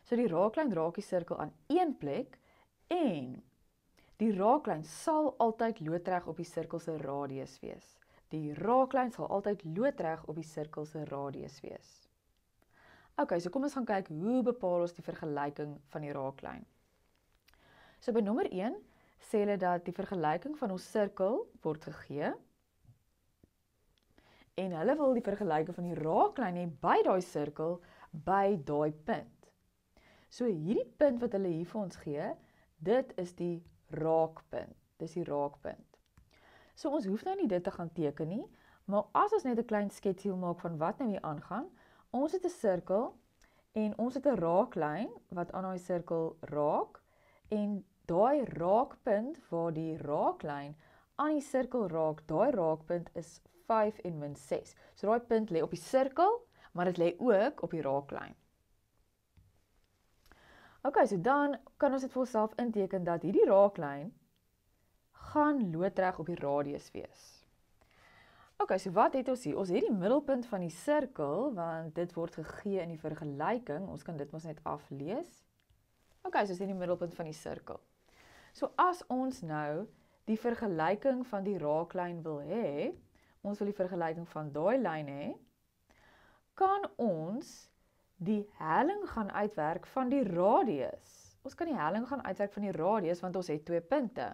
So die raaklyn raak die sirkel aan een plek en die raaklyn sal altyd loodreg op die sirkel se radius wees. Die raaklyn sal altyd loodreg op die sirkel se radius wees. Ok, so kom ons gaan kyk hoe bepaal ons die vergelyking van die raaklyn. So by nommer 1 sê hulle dat die vergelyking van ons sirkel word gegee en hulle wil die vergelyking van die raaklyn hê by daai sirkel by daai punt. So hierdie punt wat hulle hier vir ons gee, dit is die raakpunt. Dis die raakpunt. So ons hoef nou nie dit te gaan teken nie, maar as ons net 'n klein sketsie maak van wat nou hier aangaan, ons het 'n sirkel en ons het 'n raaklyn wat aan daai sirkel raak en daai raakpunt waar die raaklyn aan die sirkel raak, daai raakpunt is 5 en min 6. So daai punt lê op die sirkel, maar dit lê ook op die raaklyn. Ok, so dan kan ons dit vir onsself inteken dat hierdie raaklyn gaan loodreg op die radius wees. Ok, so wat het ons hier? Ons het die middelpunt van die sirkel, want dit word gegee in die vergelyking. Ons kan dit mos net aflees. Ok, so ons het die middelpunt van die sirkel. So as ons nou die vergelyking van die raaklyn wil hê, ons wil die vergelyking van daai lyn hê, kan ons die helling gaan uitwerk van die radius. Ons kan die helling gaan uitwerk van die radius, want ons het 2 punte.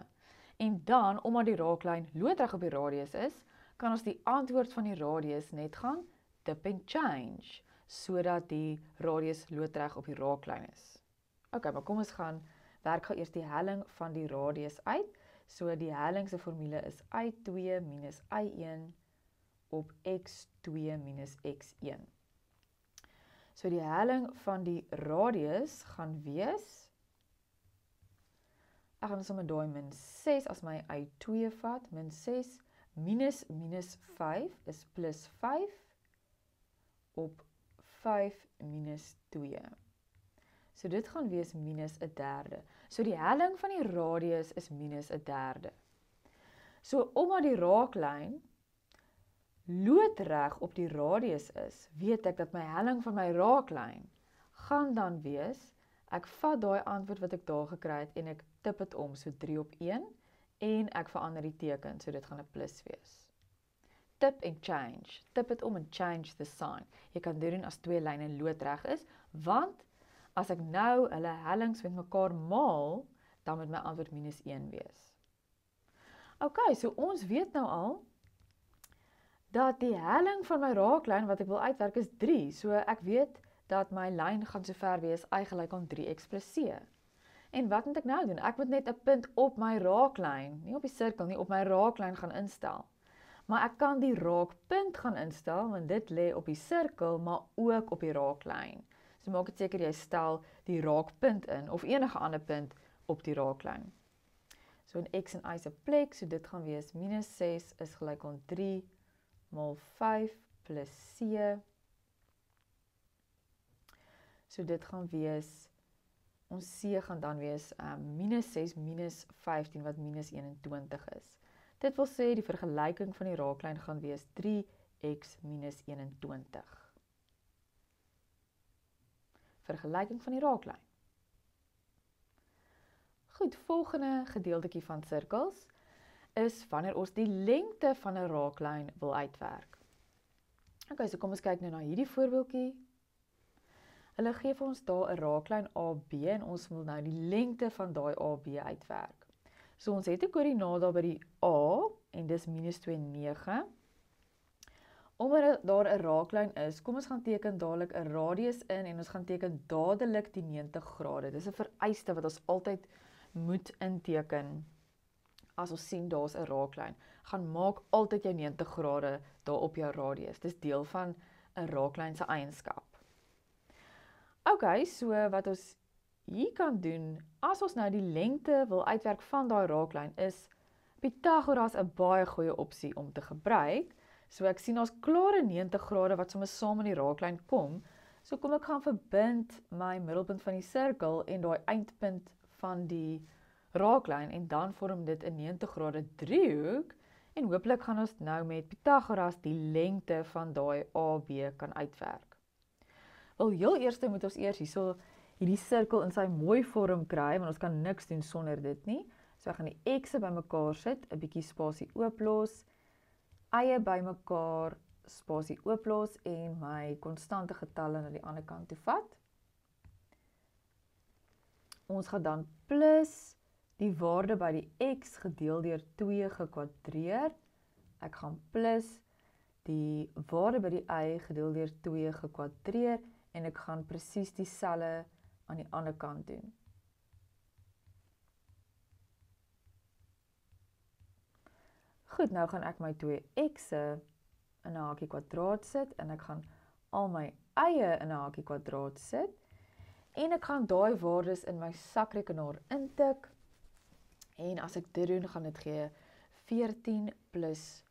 En dan, omdat die raaklyn loodreg op die radius is, kan ons die antwoord van die radius net gaan tip and change, sodat die radius loodreg op die raaklyn is. Ok, maar kom ons gaan werk gou eers die helling van die radius uit. So die helling se formule is y2 minus y1 op x2 minus x1. So die helling van die radius gaan wees, ek gaan sommer daai min 6 as my y2 vat, min 6 minus minus 5 is plus 5 op 5 minus 2. So dit gaan wees minus 1/3. So die helling van die radius is minus 1/3. So omdat die raaklyn loodreg op die radius is, weet ek dat my helling van my raaklyn gaan dan wees, ek vat daai antwoord wat ek daar gekry het en ek tip dit om, so 3 op 1, en ek verander die teken, so dit gaan 'n plus wees. Tip and change. Tip dit om en change the sign. Jy kan dit doen as 2 lyne loodreg is, want as ek nou hulle hellings met mekaar maal, dan moet my antwoord minus 1 wees. Ok, so ons weet nou al, dat die helling van my raaklyn wat ek wil uitwerk is 3, so ek weet dat my lyn gaan so ver wees y gelyk aan 3x plus c. En wat moet ek nou doen? Ek moet net 'n punt op my raaklyn, nie op die sirkel nie, op my raaklyn gaan instel. Maar ek kan die raakpunt gaan instel, want dit lê op die sirkel, maar ook op die raaklyn. So maak dit seker jy stel die raakpunt in, of enige ander punt op die raaklyn. So in x en y se plek, so dit gaan wees minus 6 is gelyk aan 3 mal 5 plus c. So dit gaan wees, ons c gaan dan wees minus 6 minus 15 wat minus 21 is. Dit wil sê die vergelyking van die raaklyn gaan wees 3x minus 21. Vergelyking van die raaklyn. Goed, volgende gedeeltetjie van sirkels is wanneer ons die lengte van 'n raaklyn wil uitwerk. Ok, so kom ons kyk nou na hierdie voorbeeldjie. Hulle gee vir ons daar 'n raaklyn AB en ons wil nou die lengte van daai AB uitwerk. So ons het 'n koördinaat daar by die A en dis minus 2, 9. Omdat daar 'n raaklyn is, kom ons gaan teken dadelik 'n radius in en ons gaan teken dadelik die 90 grade. Dis 'n vereiste wat ons altyd moet inteken. As ons sien daar's 'n raaklyn, gaan maak altyd jou 90 grade daar op jou radius. Dis deel van 'n raaklyn se eienskap. Ok, so wat ons hier kan doen, as ons nou die lengte wil uitwerk van daai raaklyn, is Pythagoras 'n baie goeie opsie om te gebruik. So ek sien ons klare 90 grade wat sommer saam in die raaklyn kom. So kom ek gaan verbind my middelpunt van die sirkel en daai eindpunt van die raaklyn en dan vorm dit 'n 90 grade driehoek en hopelik gaan ons nou met Pythagoras die lengte van daai AB kan uitwerk. Wel, heel eerste moet ons eers hierdie sirkel in sy mooi vorm kry, want ons kan niks doen sonder dit nie. So ek gaan die x'e bymekaar sit, 'n bietjie spasie ooplos, y'e bymekaar, spasie ooplos en my konstante getalle na die ander kant toe vat. Ons gaan dan plus die waarde by die x gedeel deur 2 gekwadreer. Ek gaan plus die waarde by die y gedeel deur 2 gekwadreer en ek gaan presies dieselfde aan die ander kant doen. Goed, nou gaan ek my 2x'e in 'n hakie kwadraat sit en ek gaan al my eie in 'n hakie kwadraat sit en ek gaan daai waardes in my sakrekenaar intik en as ek dit doen gaan dit gee 14 plus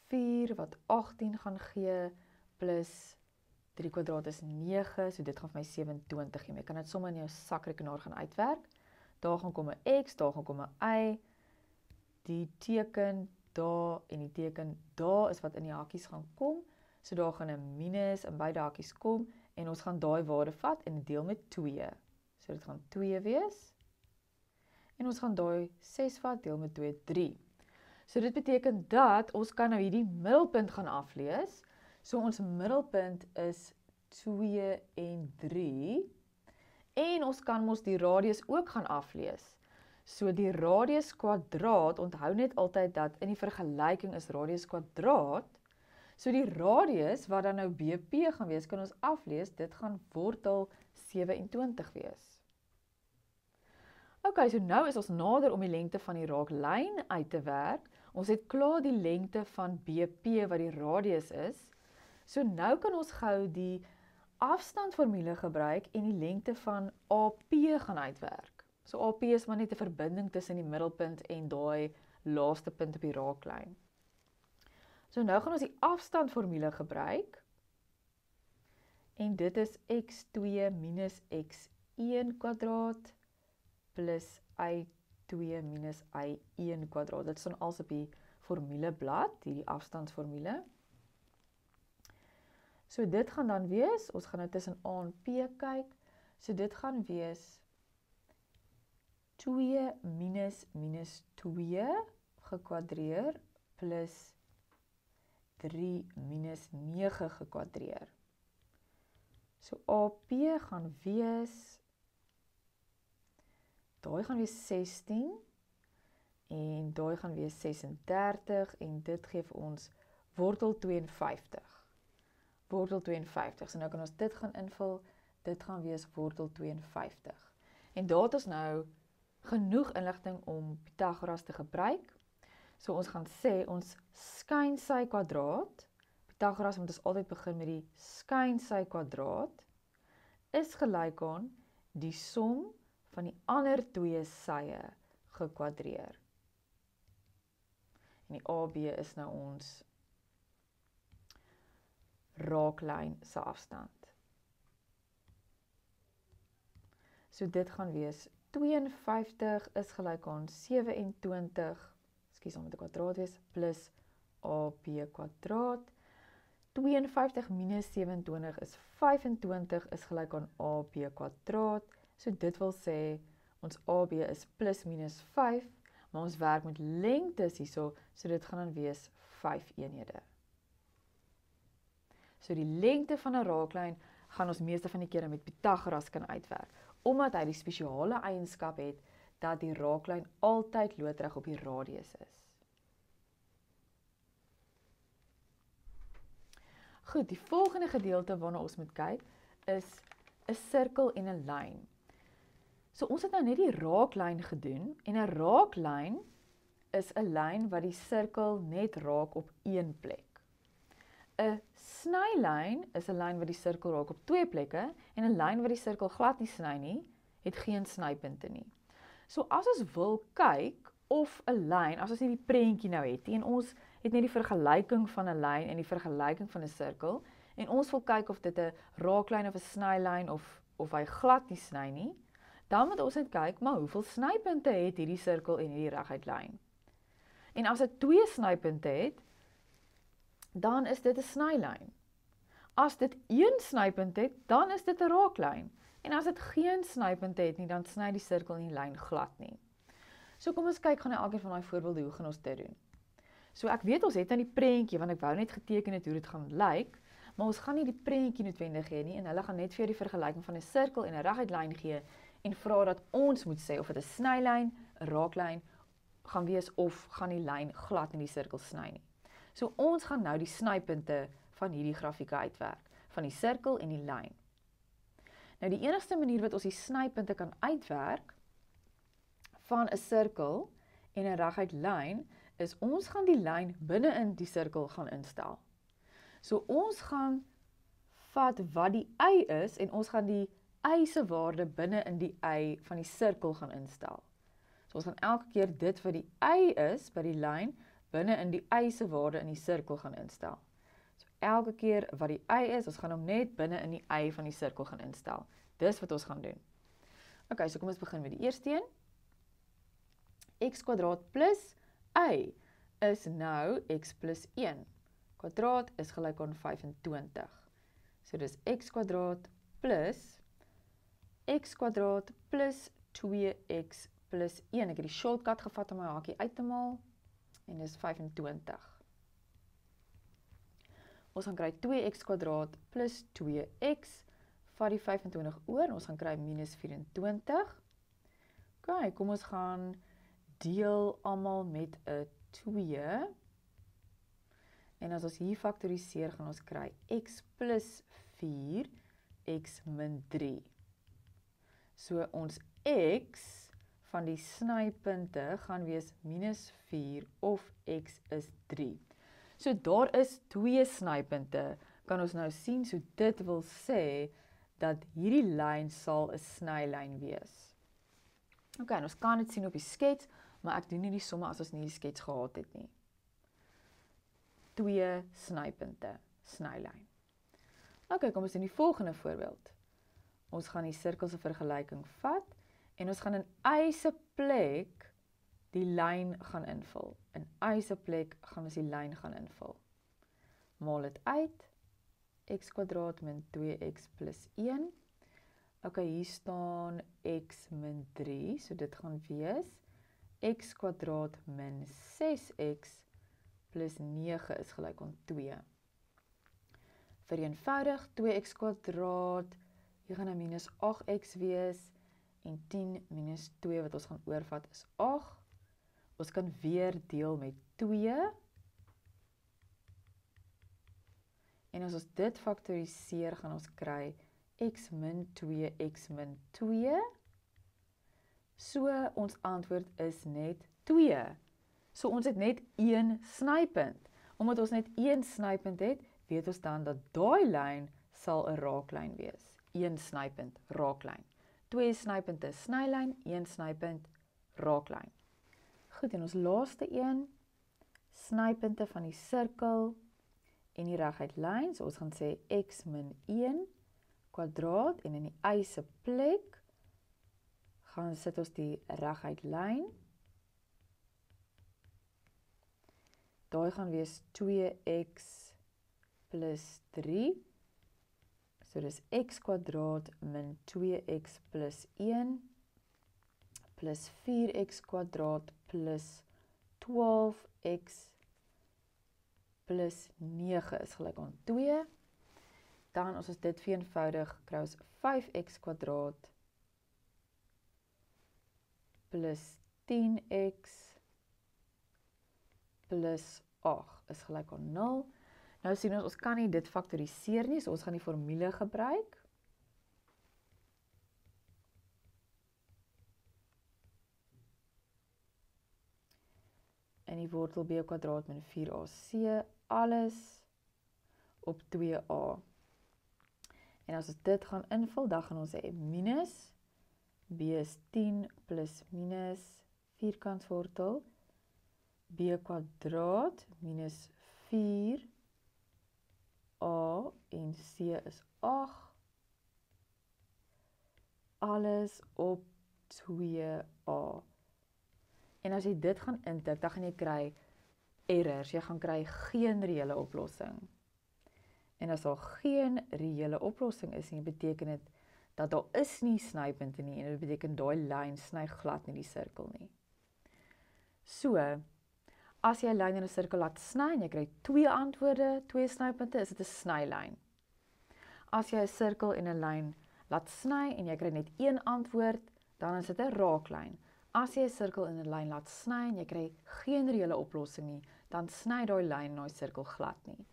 4 wat 18 gaan gee plus 3 kwadraat is 9, so dit gaan vir my 27 gee. Jy kan dit sommer in jou sakrekenaar gaan uitwerk. Daar gaan kom 'n x, daar gaan kom 'n y. Die teken daar en die teken daar is wat in die hakies gaan kom. So daar gaan 'n minus in beide hakies kom en ons gaan daai waarde vat en deel met 2. So dit gaan 2 wees. En ons gaan daai 6 vat, deel met 2, 3. So dit beteken dat ons kan nou hierdie middelpunt gaan aflees. So ons middelpunt is 2 en 3. En ons kan mos die radius ook gaan aflees. So die radius kwadraat, onthou net altyd dat in die vergelyking is radius kwadraat. So die radius wat dan nou BP gaan wees, kan ons aflees, dit gaan wortel 27 wees. Ok, so nou is ons nader om die lengte van die raaklyn uit te werk. Ons het klaar die lengte van BP wat die radius is. So nou kan ons gou die afstandformule gebruik en die lengte van AP gaan uitwerk. So AP is maar net 'n verbinding tussen die middelpunt en daai laaste punt op die raaklyn. So nou gaan ons die afstandformule gebruik. En dit is x2 minus x1 kwadraat plus y2 minus y1 kwadraat. Dit staan als op die formuleblad, hierdie afstandsformule. So dit gaan dan wees, ons gaan nou tussen A en P kyk, so dit gaan wees 2 minus minus 2 gekwadreer plus 3 minus 9 gekwadreer. So AP gaan wees, daai gaan wees 16 en daai gaan wees 36 en dit gee vir ons wortel 52. Wortel 52, so nou kan ons dit gaan invul, dit gaan wees wortel 52. En daar het ons nou genoeg inligting om Pythagoras te gebruik. So ons gaan sê, ons skynsy kwadraat, Pythagoras moet ons altyd begin met die skynsy kwadraat, is gelyk aan die som van die ander twee sye gekwadreer. En die AB is nou ons raaklyn se afstand. So dit gaan wees 52 is gelyk aan 27, ekskuus, moet 'n kwadraat wees, plus AB kwadraat. 52 minus 27 is 25 is gelyk aan AB kwadraat. So dit wil sê, ons AB is plus minus 5, maar ons werk met lengtes hierso, so dit gaan dan wees 5 eenhede. So die lengte van 'n raaklyn gaan ons meeste van die kere met Pythagoras kan uitwerk, omdat hy die spesiale eienskap het dat die raaklyn altyd loodreg op die radius is. Goed, die volgende gedeelte waarna ons moet kyk is 'n sirkel en 'n lyn. So ons het nou net die raaklyn gedoen en 'n raaklyn is 'n lyn wat die sirkel net raak op een plek. 'n snylyn is 'n lyn wat die sirkel raak op twee plekke en 'n lyn wat die sirkel glad nie sny nie, het geen snypunte nie. So as ons wil kyk of 'n lyn, as ons nie die prentjie nou het nie en ons het net die vergelyking van 'n lyn en die vergelyking van 'n sirkel en ons wil kyk of dit 'n raaklyn of 'n snylyn of hy glad nie sny nie, dan moet ons net kyk, maar hoeveel snypunte het hierdie sirkel en hierdie reguit lyn? En as dit 2 snypunte het, dan is dit 'n snylyn. As dit 1 snypunt het, dan is dit 'n raaklyn. En as dit geen snypunte het nie, dan sny die sirkel en die lyn glad nie. So kom ons kyk gaan na elkeen van daai voorbeelde, hoe gaan ons dit doen? So ek weet ons het nou die prentjie, want ek wou net geteken het hoe dit gaan lyk, maar ons gaan nie die prentjie noodwendig hê nie, en hulle gaan net vir jou die vergelyking van 'n sirkel en 'n reguit lyn gee, en vra dat ons moet sê of dit 'n snylyn, 'n raaklyn gaan wees, of gaan die lyn glad nie die sirkel sny nie. So ons gaan nou die snypunte van hierdie grafieke uitwerk, van die sirkel en die lyn. Nou die enigste manier wat ons die snypunte kan uitwerk van 'n sirkel en 'n reguit lyn, is ons gaan die lyn binne in die sirkel gaan instel. So ons gaan vat wat die y is en ons gaan die y se waarde binne in die y van die sirkel gaan instel. So ons gaan elke keer dit wat die y is by die lyn binne in die y se waarde in die sirkel gaan instel. So elke keer wat die y is, ons gaan hom net binne in die y van die sirkel gaan instel. Dis wat ons gaan doen. Ok, so kom ons begin met die eerste een. X kwadraat plus y is nou x plus 1. Kwadraat is gelyk aan 25. So dis x kwadraat plus 2x plus 1. Ek het die shortcut gevat om my hakie uit te maal. En dis 25. Ons gaan kry 2x kwadraat plus 2x. Vat die 25 oor en ons gaan kry minus 24. Ok, kom ons gaan deel almal met 'n 2. En as ons hier faktoriseer, gaan ons kry x plus 4, x min 3. So ons x van die snypunte gaan wees minus 4 of x is 3. So daar is 2 snypunte, kan ons nou sien, so dit wil sê dat hierdie lyn sal 'n snylyn wees. Ok, en ons kan dit sien op die skets, maar ek doen nie die somme as ons nie die skets gehad het nie. 2 snypunte, snylyn. Ok, kom ons doen die volgende voorbeeld. Ons gaan die sirkel se vergelyking vat, en ons gaan in y se plek die lyn gaan invul. In y se plek gaan ons die lyn gaan invul. Maal dit uit, x kwadraat min 2x plus 1. Ok, hier staan x min 3, so dit gaan wees x kwadraat min 6x plus 9 is gelyk aan 2. Vereenvoudig 2x kwadraat, hier gaan nou minus 8x wees, en 10 minus 2 wat ons gaan oorvat is 8. Ons kan weer deel met 2. En as ons dit faktoriseer, gaan ons kry x min 2, x min 2. So ons antwoord is net 2. So ons het net 1 snypunt. Omdat ons net 1 snypunt het, weet ons dan dat daai lyn sal 'n raaklyn wees. 1 snypunt, raaklyn. 2 snypunte, snylyn, 1 snypunt, raaklyn. Goed, en ons laaste een, snypunte van die sirkel en die reguit lyn. So ons gaan sê x min 1 kwadraat en in die y se plek gaan sit ons die reguit lyn. Daai gaan wees 2x plus 3. So dis x kwadraat min 2x plus 1 plus 4x kwadraat plus 12x plus 9 is gelyk aan 2. Dan as ons dit vereenvoudig, kry ons 5x kwadraat plus 10x plus 8 is gelyk aan 0. Nou sien ons kan nie dit faktoriseer nie, so ons gaan die formule gebruik. En die wortel b kwadraat min 4ac, alles op 2a. En as ons dit gaan invul, dan gaan ons sê minus, b is 10 plus minus vierkantswortel, b kwadraat minus 4a en c is 8, alles op 2a. En as jy dit gaan intik, dan gaan jy kry errors, jy gaan kry geen reële oplossing. En as daar geen reële oplossing is nie, beteken dit dat daar is nie snypunte nie, en dit beteken daai lyn sny glad nie die sirkel nie. So, as jy 'n lyn in 'n sirkel laat sny en jy kry 2 antwoorde, 2 snypunte, is dit 'n snylyn. As jy 'n sirkel en 'n lyn laat sny en jy kry net 1 antwoord, dan is dit 'n raaklyn. As jy 'n sirkel en 'n lyn laat sny en jy kry geen reële oplossing nie, dan sny daai lyn en daai sirkel glad nie.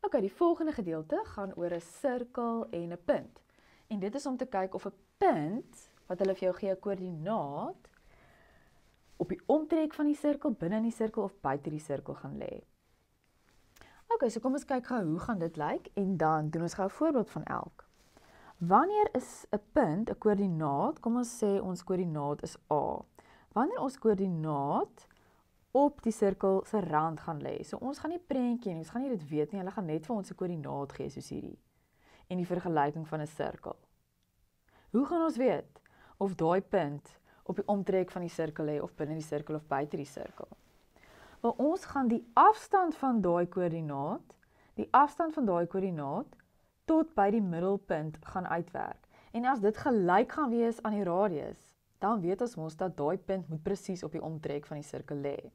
Ok, die volgende gedeelte gaan oor 'n sirkel en 'n punt. En dit is om te kyk of 'n punt, wat hulle vir jou gee 'n koördinaat, op die omtrek van die sirkel, binne in die sirkel of buite die sirkel gaan lê. Ok, so kom ons kyk gou hoe gaan dit lyk en dan doen ons gou 'n voorbeeld van elk. Wanneer is 'n punt 'n koördinaat? Kom ons sê ons koördinaat is A. Wanneer ons koördinaat op die sirkel se rand gaan lê. So ons gaan nie prentjie nie, ons gaan nie dit weet nie, hulle gaan net vir ons 'n koördinaat gee soos hierdie. En die vergelyking van 'n sirkel. Hoe gaan ons weet of daai punt op die omtrek van die sirkel lê of binne die sirkel of buite die sirkel? Wel, ons gaan die afstand van daai koördinaat tot by die middelpunt gaan uitwerk. En as dit gelyk gaan wees aan die radius, dan weet ons mos dat daai punt moet presies op die omtrek van die sirkel lê.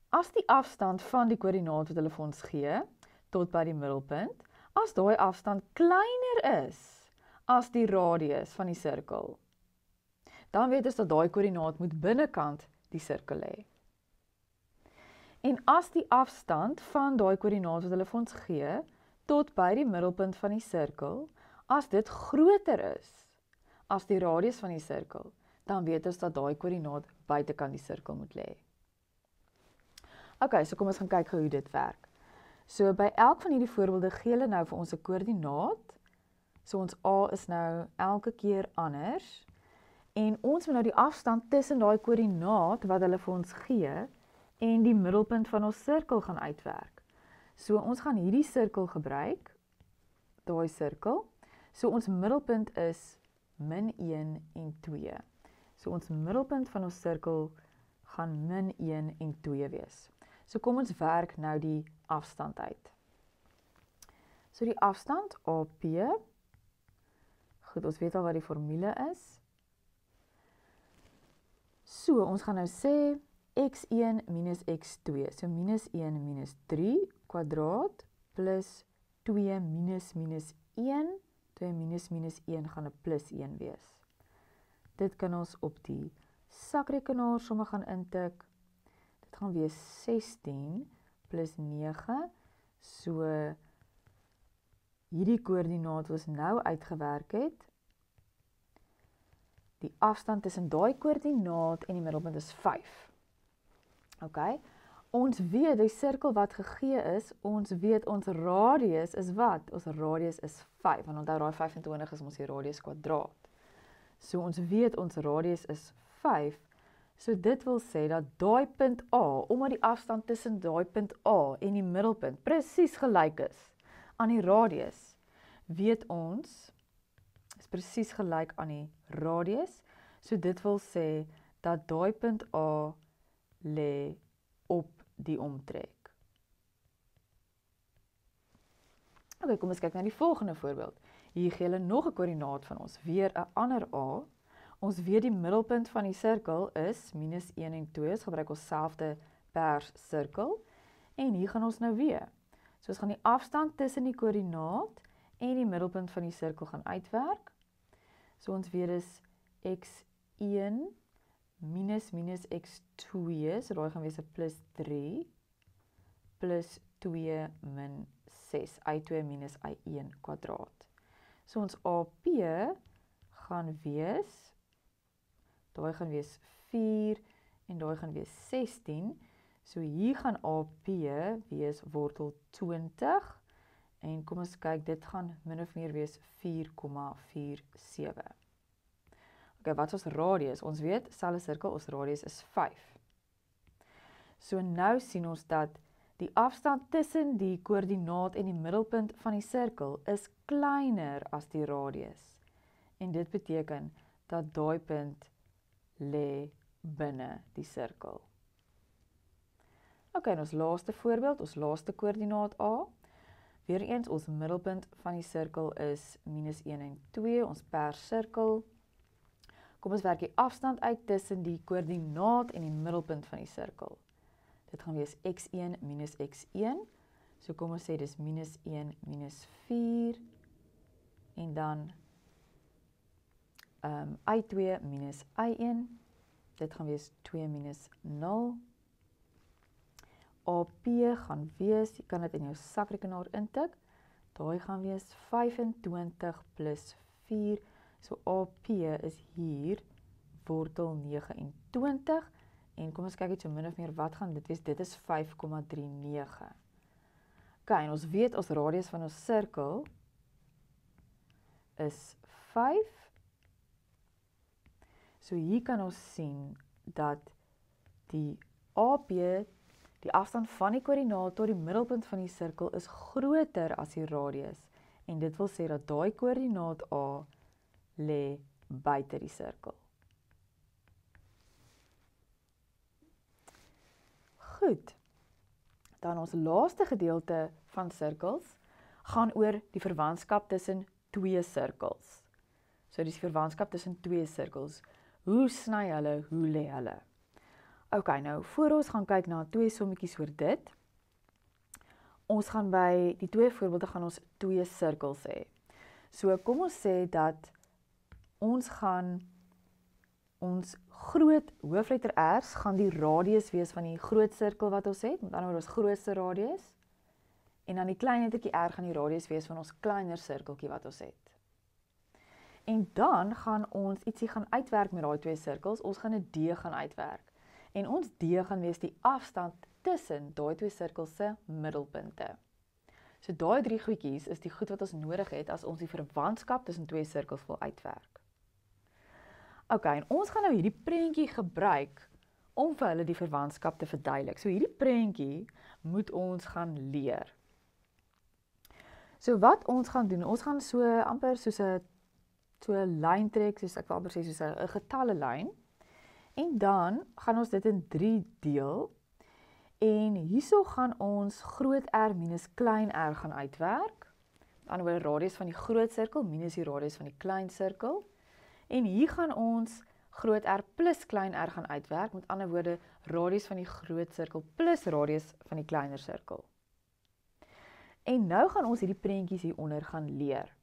As die afstand van die koördinaat wat hulle vir ons gee, tot by die middelpunt, as daai afstand kleiner is as die radius van die sirkel, dan weet ons dat daai koördinaat moet binnekant die sirkel lê. En as die afstand van daai koördinaat wat hulle vir ons gee, tot by die middelpunt van die sirkel, as dit groter is as die radius van die sirkel, dan weet ons dat daai koördinaat buitekant die sirkel moet lê. Ok, so kom ons gaan kyk hoe dit werk. So by elk van hierdie voorbeelde gee hulle nou vir ons 'n koördinaat. So ons A is nou elke keer anders. En ons moet nou die afstand tussen daai koördinaat wat hulle vir ons gee en die middelpunt van ons sirkel gaan uitwerk. So ons gaan hierdie sirkel gebruik, daai sirkel. So ons middelpunt is -1 en 2. So ons middelpunt van ons sirkel gaan -1 en 2 wees. So kom ons werk nou die afstand uit. So die afstand AP, goed, ons weet al wat die formule is. So ons gaan nou sê x1 minus x2, so -1 minus 3 kwadraat plus 2 minus 1, 2 minus 1 gaan 'n plus 1 wees. Dit kan ons op die sakrekenaar sommer gaan intik. Dit gaan wees 16 plus 9, so hierdie koördinaat wat ons nou uitgewerk het, die afstand tussen daai koördinaat en die middelpunt is 5. Ok, ons weet die sirkel wat gegee is, ons weet ons radius is wat? Ons radius is 5, en onthou daai 25 is ons die radius kwadraat. So ons weet ons radius is 5, so dit wil sê dat daai punt A, omdat die afstand tussen daai punt A en die middelpunt presies gelyk is aan die radius, weet ons, is presies gelyk aan die radius, so dit wil sê dat daai punt A lê op die omtrek. Ok, kom ons kyk na die volgende voorbeeld. Hier gee hulle nog 'n koördinaat van ons, weer 'n ander A. Ons weet die middelpunt van die sirkel is -1 en 2, ons gebruik ons selfde pers sirkel, en hier gaan ons nou weer. So ons gaan die afstand tussen die koördinaat en die middelpunt van die sirkel gaan uitwerk. So ons weet is x1 minus x2, so daai gaan wees 'n plus 3, plus 2 min 6, y2 minus y1 kwadraat. So ons AP gaan wees, daai gaan wees 4 en daai gaan wees 16. So hier gaan AP wees wortel 20 en kom ons kyk, dit gaan min of meer wees 4,47. Ok, wat is ons radius? Ons weet, selfde sirkel, ons radius is 5. So nou sien ons dat die afstand tussen die koördinaat en die middelpunt van die sirkel is kleiner as die radius. En dit beteken dat daai punt lê binne die sirkel. Ok, en ons laaste voorbeeld, ons laaste koördinaat A. Weereens, ons middelpunt van die sirkel is -1 en 2, ons pers sirkel. Kom ons werk die afstand uit tussen die koördinaat en die middelpunt van die sirkel. Dit gaan wees x1 minus x1. So kom ons sê dis -1 minus 4. En dan y2 minus y1. Dit gaan wees 2 minus 0. AP gaan wees, jy kan dit in jou sakrekenaar intik, daai gaan wees 25 plus 4, so AP is hier, wortel 29, en kom ons kyk net so min of meer, wat gaan dit wees? Dit is 5,39. Ok, en ons weet, ons radius van ons sirkel is 5. So hier kan ons sien dat die AP, die afstand van die koördinaat tot die middelpunt van die sirkel is groter as die radius. En dit wil sê dat daai koördinaat A lê buite die sirkel. Goed. Dan ons laaste gedeelte van sirkels gaan oor die verwantskap tussen twee sirkels. So dis die verwantskap tussen twee sirkels. Hoe sny hulle, hoe lê hulle? Ok, nou voor ons gaan kyk na twee sommetjies oor dit. Ons gaan by die twee voorbeelde gaan ons twee sirkels hê. So kom ons sê dat ons gaan ons groot hoofletter R's gaan die radius wees van die groot sirkel wat ons het, met ander woorde ons grootste radius. En dan die klein lettertjie R gaan die radius wees van ons kleiner sirkeltjie wat ons het. En dan gaan ons ietsie gaan uitwerk met daai twee sirkels. Ons gaan 'n D gaan uitwerk. En ons D gaan wees die afstand tussen daai twee sirkels se middelpunte. So daai drie goedjies is die goed wat ons nodig het as ons die verwantskap tussen twee sirkels wil uitwerk. Ok, en ons gaan nou hierdie prentjie gebruik om vir hulle die verwantskap te verduidelik. So hierdie prentjie moet ons gaan leer. So wat ons gaan doen, ons gaan so amper soos 'n lyn trek, soos ek wil amper sê soos 'n getallelyn. En dan gaan ons dit in 3 deel. En hierso gaan ons groot R minus klein R gaan uitwerk. Met ander woorde radius van die groot sirkel minus die radius van die klein sirkel. En hier gaan ons groot R plus klein R gaan uitwerk. Met ander woorde radius van die groot sirkel plus radius van die kleiner sirkel. En nou gaan ons hierdie prentjies hieronder gaan leer.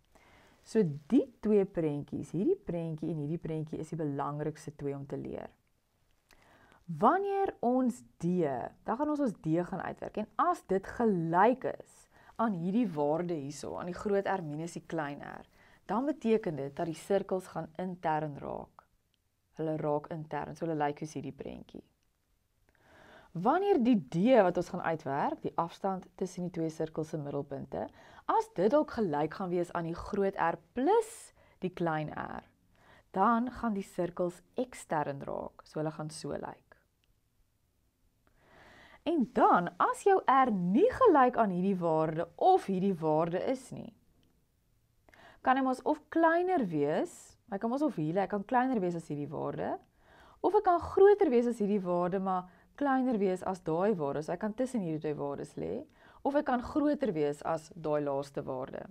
So die twee prentjies, hierdie prentjie en hierdie prentjie is die belangrikste twee om te leer. Wanneer ons D, dan gaan ons D gaan uitwerk. En as dit gelyk is aan hierdie waarde hierso, aan die groot R minus die klein R, dan beteken dit dat die sirkels gaan intern raak. Hulle raak intern, so hulle lyk soos hierdie prentjie. Wanneer die D wat ons gaan uitwerk, die afstand tussen die twee sirkels se middelpunte, as dit ook gelyk gaan wees aan die groot R plus die klein R, dan gaan die sirkels ekstern raak, so hulle gaan so lyk. En dan, as jou R nie gelyk aan hierdie waarde of hierdie waarde is nie, kan hy mos of kleiner wees, hy kan mos of hier, hy kan kleiner wees as hierdie waarde, of hy kan groter wees as hierdie waarde, maar kleiner wees as daai waarde, so hy kan tussen hierdie twee waardes lê, of hy kan groter wees as daai laaste waarde.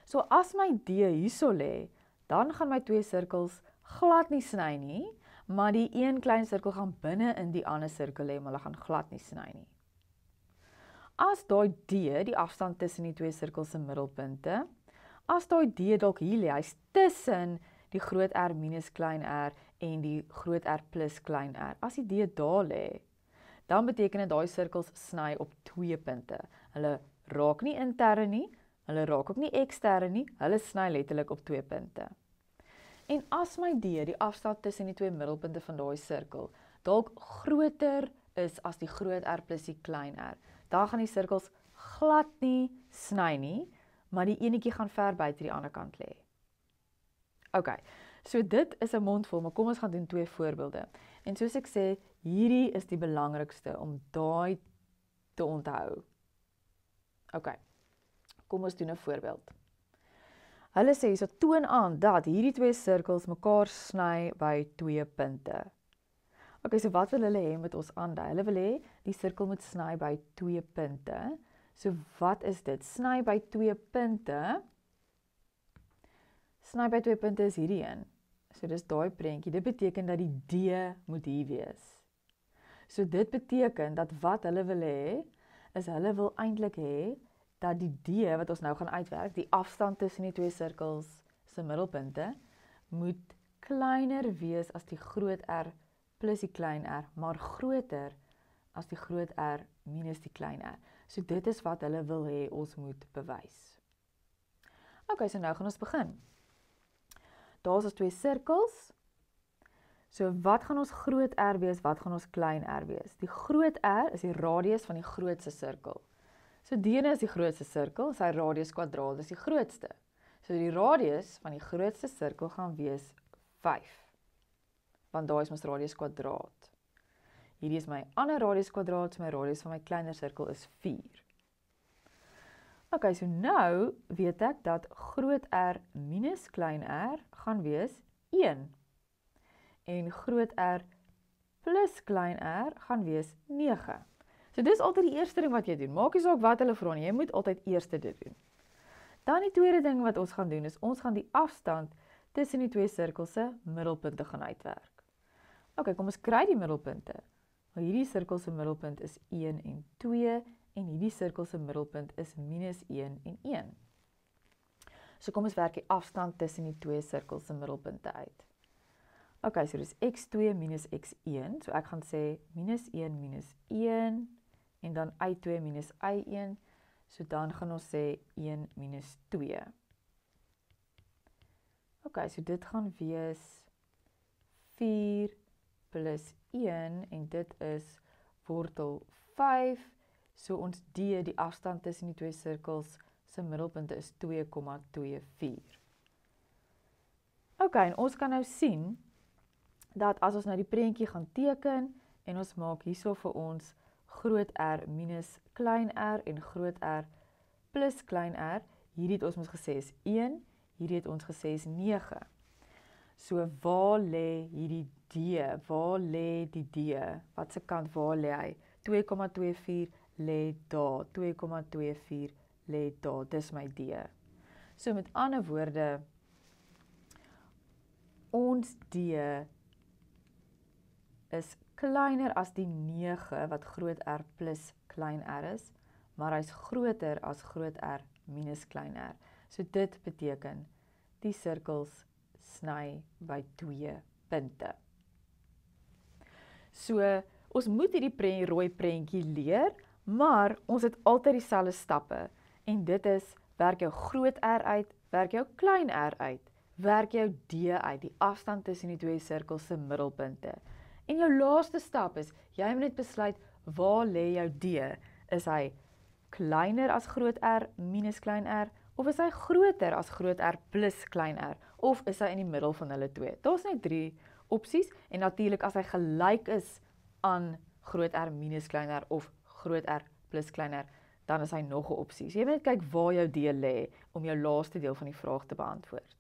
So as my D hierso lê, dan gaan my twee sirkels glad nie sny nie, maar die een klein sirkel gaan binne in die ander sirkel lê, maar hulle gaan glad nie sny nie. As daai D, die afstand tussen die twee sirkels se middelpunte, as daai D dalk hier lê, hy's tussen die groot R minus klein R en die groot R plus klein R. As die D daar lê, dan beteken dit daai sirkels sny op twee punte. Hulle raak nie intern nie, hulle raak ook nie ekstern nie, hulle sny letterlik op twee punte. En as my D, die afstand tussen die twee middelpunte van daai sirkel, dalk groter is as die groot R plus die klein R, dan gaan die sirkels glad nie sny nie, maar die enetjie gaan ver buite die ander kant lê. Ok, so dit is 'n mondvol, maar kom ons gaan doen twee voorbeelde. En soos ek sê, hierdie is die belangrikste om daai te onthou. Ok, kom ons doen 'n voorbeeld. Hulle sê so toon aan dat hierdie twee sirkels mekaar sny by twee punte. Ok, so wat wil hulle hê met ons aandui? Hulle wil hê die sirkel moet sny by twee punte. So wat is dit? Sny by twee punte. Sny by twee punte is hierdie een. So dis daai prentjie. Dit beteken dat die D moet hier wees. So dit beteken dat wat hulle wil hê, is hulle wil eintlik hê dat die D wat ons nou gaan uitwerk, die afstand tussen die twee sirkels se middelpunte, moet kleiner wees as die groot R plus die klein R, maar groter as die groot R minus die klein r. So dit is wat hulle wil hê ons moet bewys. Ok, so nou gaan ons begin. Daar is ons 2 sirkels. So wat gaan ons groot R wees, wat gaan ons klein r wees? Die groot R is die radius van die grootste sirkel. So die ene is die grootste sirkel, sy radius kwadraat is die grootste. So die radius van die grootste sirkel gaan wees 5. Want daar is ons radius kwadraat. Hierdie is my ander radius kwadraat, so my radius van my kleiner sirkel is 4. Ok, so nou weet ek dat groot R minus klein r gaan wees 1. En groot R plus klein r gaan wees 9. So dis altyd die eerste ding wat jy doen. Maak nie saak wat hulle vra nie, jy moet altyd eers dit doen. Dan die tweede ding wat ons gaan doen, is ons gaan die afstand tussen die 2 sirkels se middelpunte gaan uitwerk. Ok, kom ons kry die middelpunte. Hierdie sirkel se middelpunt is 1 en 2, en hierdie sirkel se middelpunt is minus 1 en 1. So kom ons werk die afstand tussen die 2 sirkels se middelpunte uit. Ok, so dis x2 minus x1, so ek gaan sê minus 1 minus 1, en dan y2 minus y1, so dan gaan ons sê 1 minus 2. Ok, so dit gaan wees 4 plus 1, en dit is wortel 5, so ons D, die afstand tussen die 2 sirkels, se middelpunte is 2,24. Ok, en ons kan nou sien, dat as ons nou die prentjie gaan teken, en ons maak hierso vir ons groot R minus klein r, en groot R plus klein r, hierdie het ons mos gesê is 1, hierdie het ons gesê is 9. So waar lê hierdie D? Waar lê die D? Wat se kant, waar lê hy? 2,24 lê daar, 2,24 lê daar, dis my D. So met ander woorde, ons D is kleiner as die 9 wat groot R plus klein r is, maar hy's groter as groot R minus klein r. So dit beteken, die sirkels sny by 2 punte. So, ons moet hierdie rooi prentjie leer, maar ons het altyd dieselfde stappe. En dit is, werk jou groot R uit, werk jou klein r uit, werk jou D uit, die afstand tussen die 2 sirkels se middelpunte. En jou laaste stap is, jy moet net besluit, waar lê jou D? Is hy kleiner as groot R minus klein r, of is hy groter as groot R plus klein r, of is hy in die middel van hulle 2? Daar's net 3 opsies, en natuurlik as hy gelyk is aan groot R minus klein r, of groot R plus klein r, dan is hy nog 'n opsie. So jy moet net kyk waar jou D lê, om jou laaste deel van die vraag te beantwoord.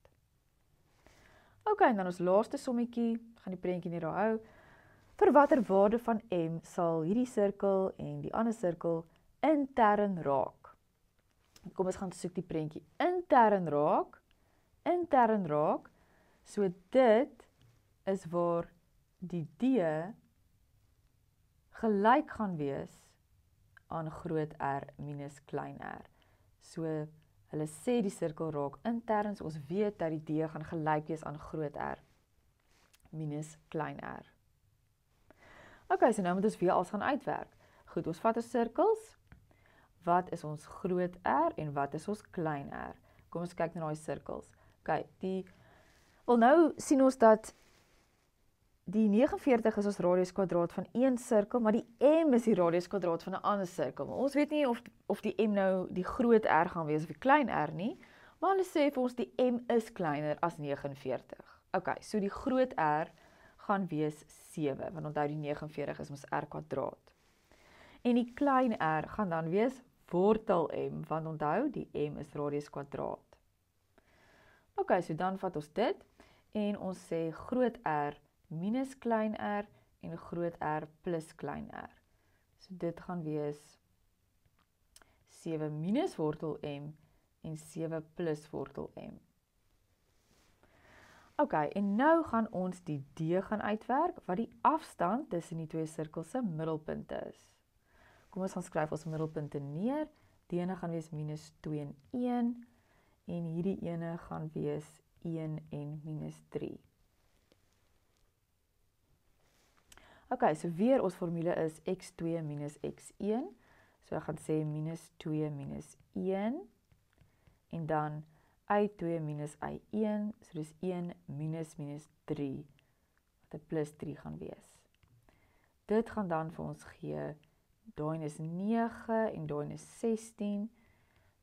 Ok, en dan ons laaste sommetjie, gaan die prentjie nie daar hou. Vir watter waarde van m sal hierdie sirkel en die ander sirkel intern raak? Kom ons gaan soek die prentjie. Intern raak, so dit is waar die D gelyk gaan wees aan groot R minus klein r. So hulle sê die sirkel raak intern, so ons weet dat die D gaan gelyk wees aan groot R minus klein r. Ok, so nou moet ons weer alles gaan uitwerk. Goed, ons vat ons sirkels. Wat is ons groot R en wat is ons klein r? Kom ons kyk na die sirkels. Ok, nou sien ons dat die 49 is ons radius kwadraat van een sirkel, maar die m is die radius kwadraat van 'n ander sirkel. Ons weet nie of die m nou die groot R gaan wees of die klein r nie, maar hulle sê vir ons die m is kleiner as 49. Ok, so die groot R gaan wees 7, want onthou die 49 is ons R kwadraat. En die klein r gaan dan wees wortel m, want onthou die m is radius kwadraat. Ok, so dan vat ons dit, en ons sê groot R minus klein r, en groot R plus klein r. So dit gaan wees 7 minus wortel m, en 7 plus wortel m. Ok, en nou gaan ons die D gaan uitwerk, wat die afstand tussen die 2 sirkels se middelpunte is. Kom ons gaan skryf ons middelpunte neer. Die ene gaan wees minus 2 en 1, en hierdie ene gaan wees 1 en minus 3. Ok, so weer ons formule is x2 minus x1. So ek gaan sê minus 2 minus 1. En dan y2 minus y1. So dis 1 minus minus 3. Wat 'n plus 3 gaan wees. Dit gaan dan vir ons gee, daai is 9 en daai is 16.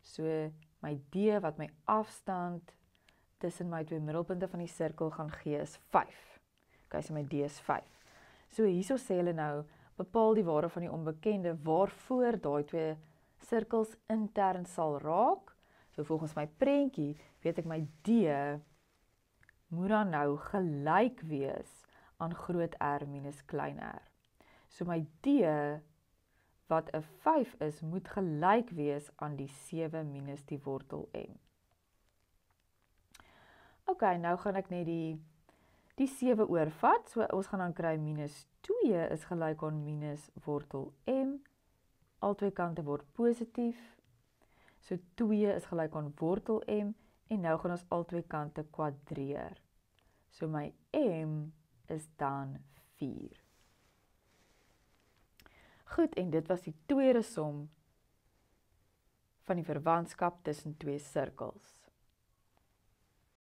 So my D wat my afstand tussen my twee middelpunte van die sirkel gaan gee is 5. Ok, so my D is 5. So hierso sê hulle nou, bepaal die waarde van die onbekende waarvoor daai twee sirkels intern sal raak. So volgens my prentjie weet ek my D moet dan nou gelyk wees aan groot R minus klein r. So my D wat 'n 5 is, moet gelyk wees aan die 7 minus die wortel m. Ok, nou gaan ek net die 7 oorvat, so ons gaan dan kry minus 2 is gelyk aan minus wortel m, al twee kante word positief, so 2 is gelyk aan wortel m, en nou gaan ons al twee kante kwadreer, so my m is dan 4. Goed, en dit was die tweede som van die verwantskap tussen twee sirkels.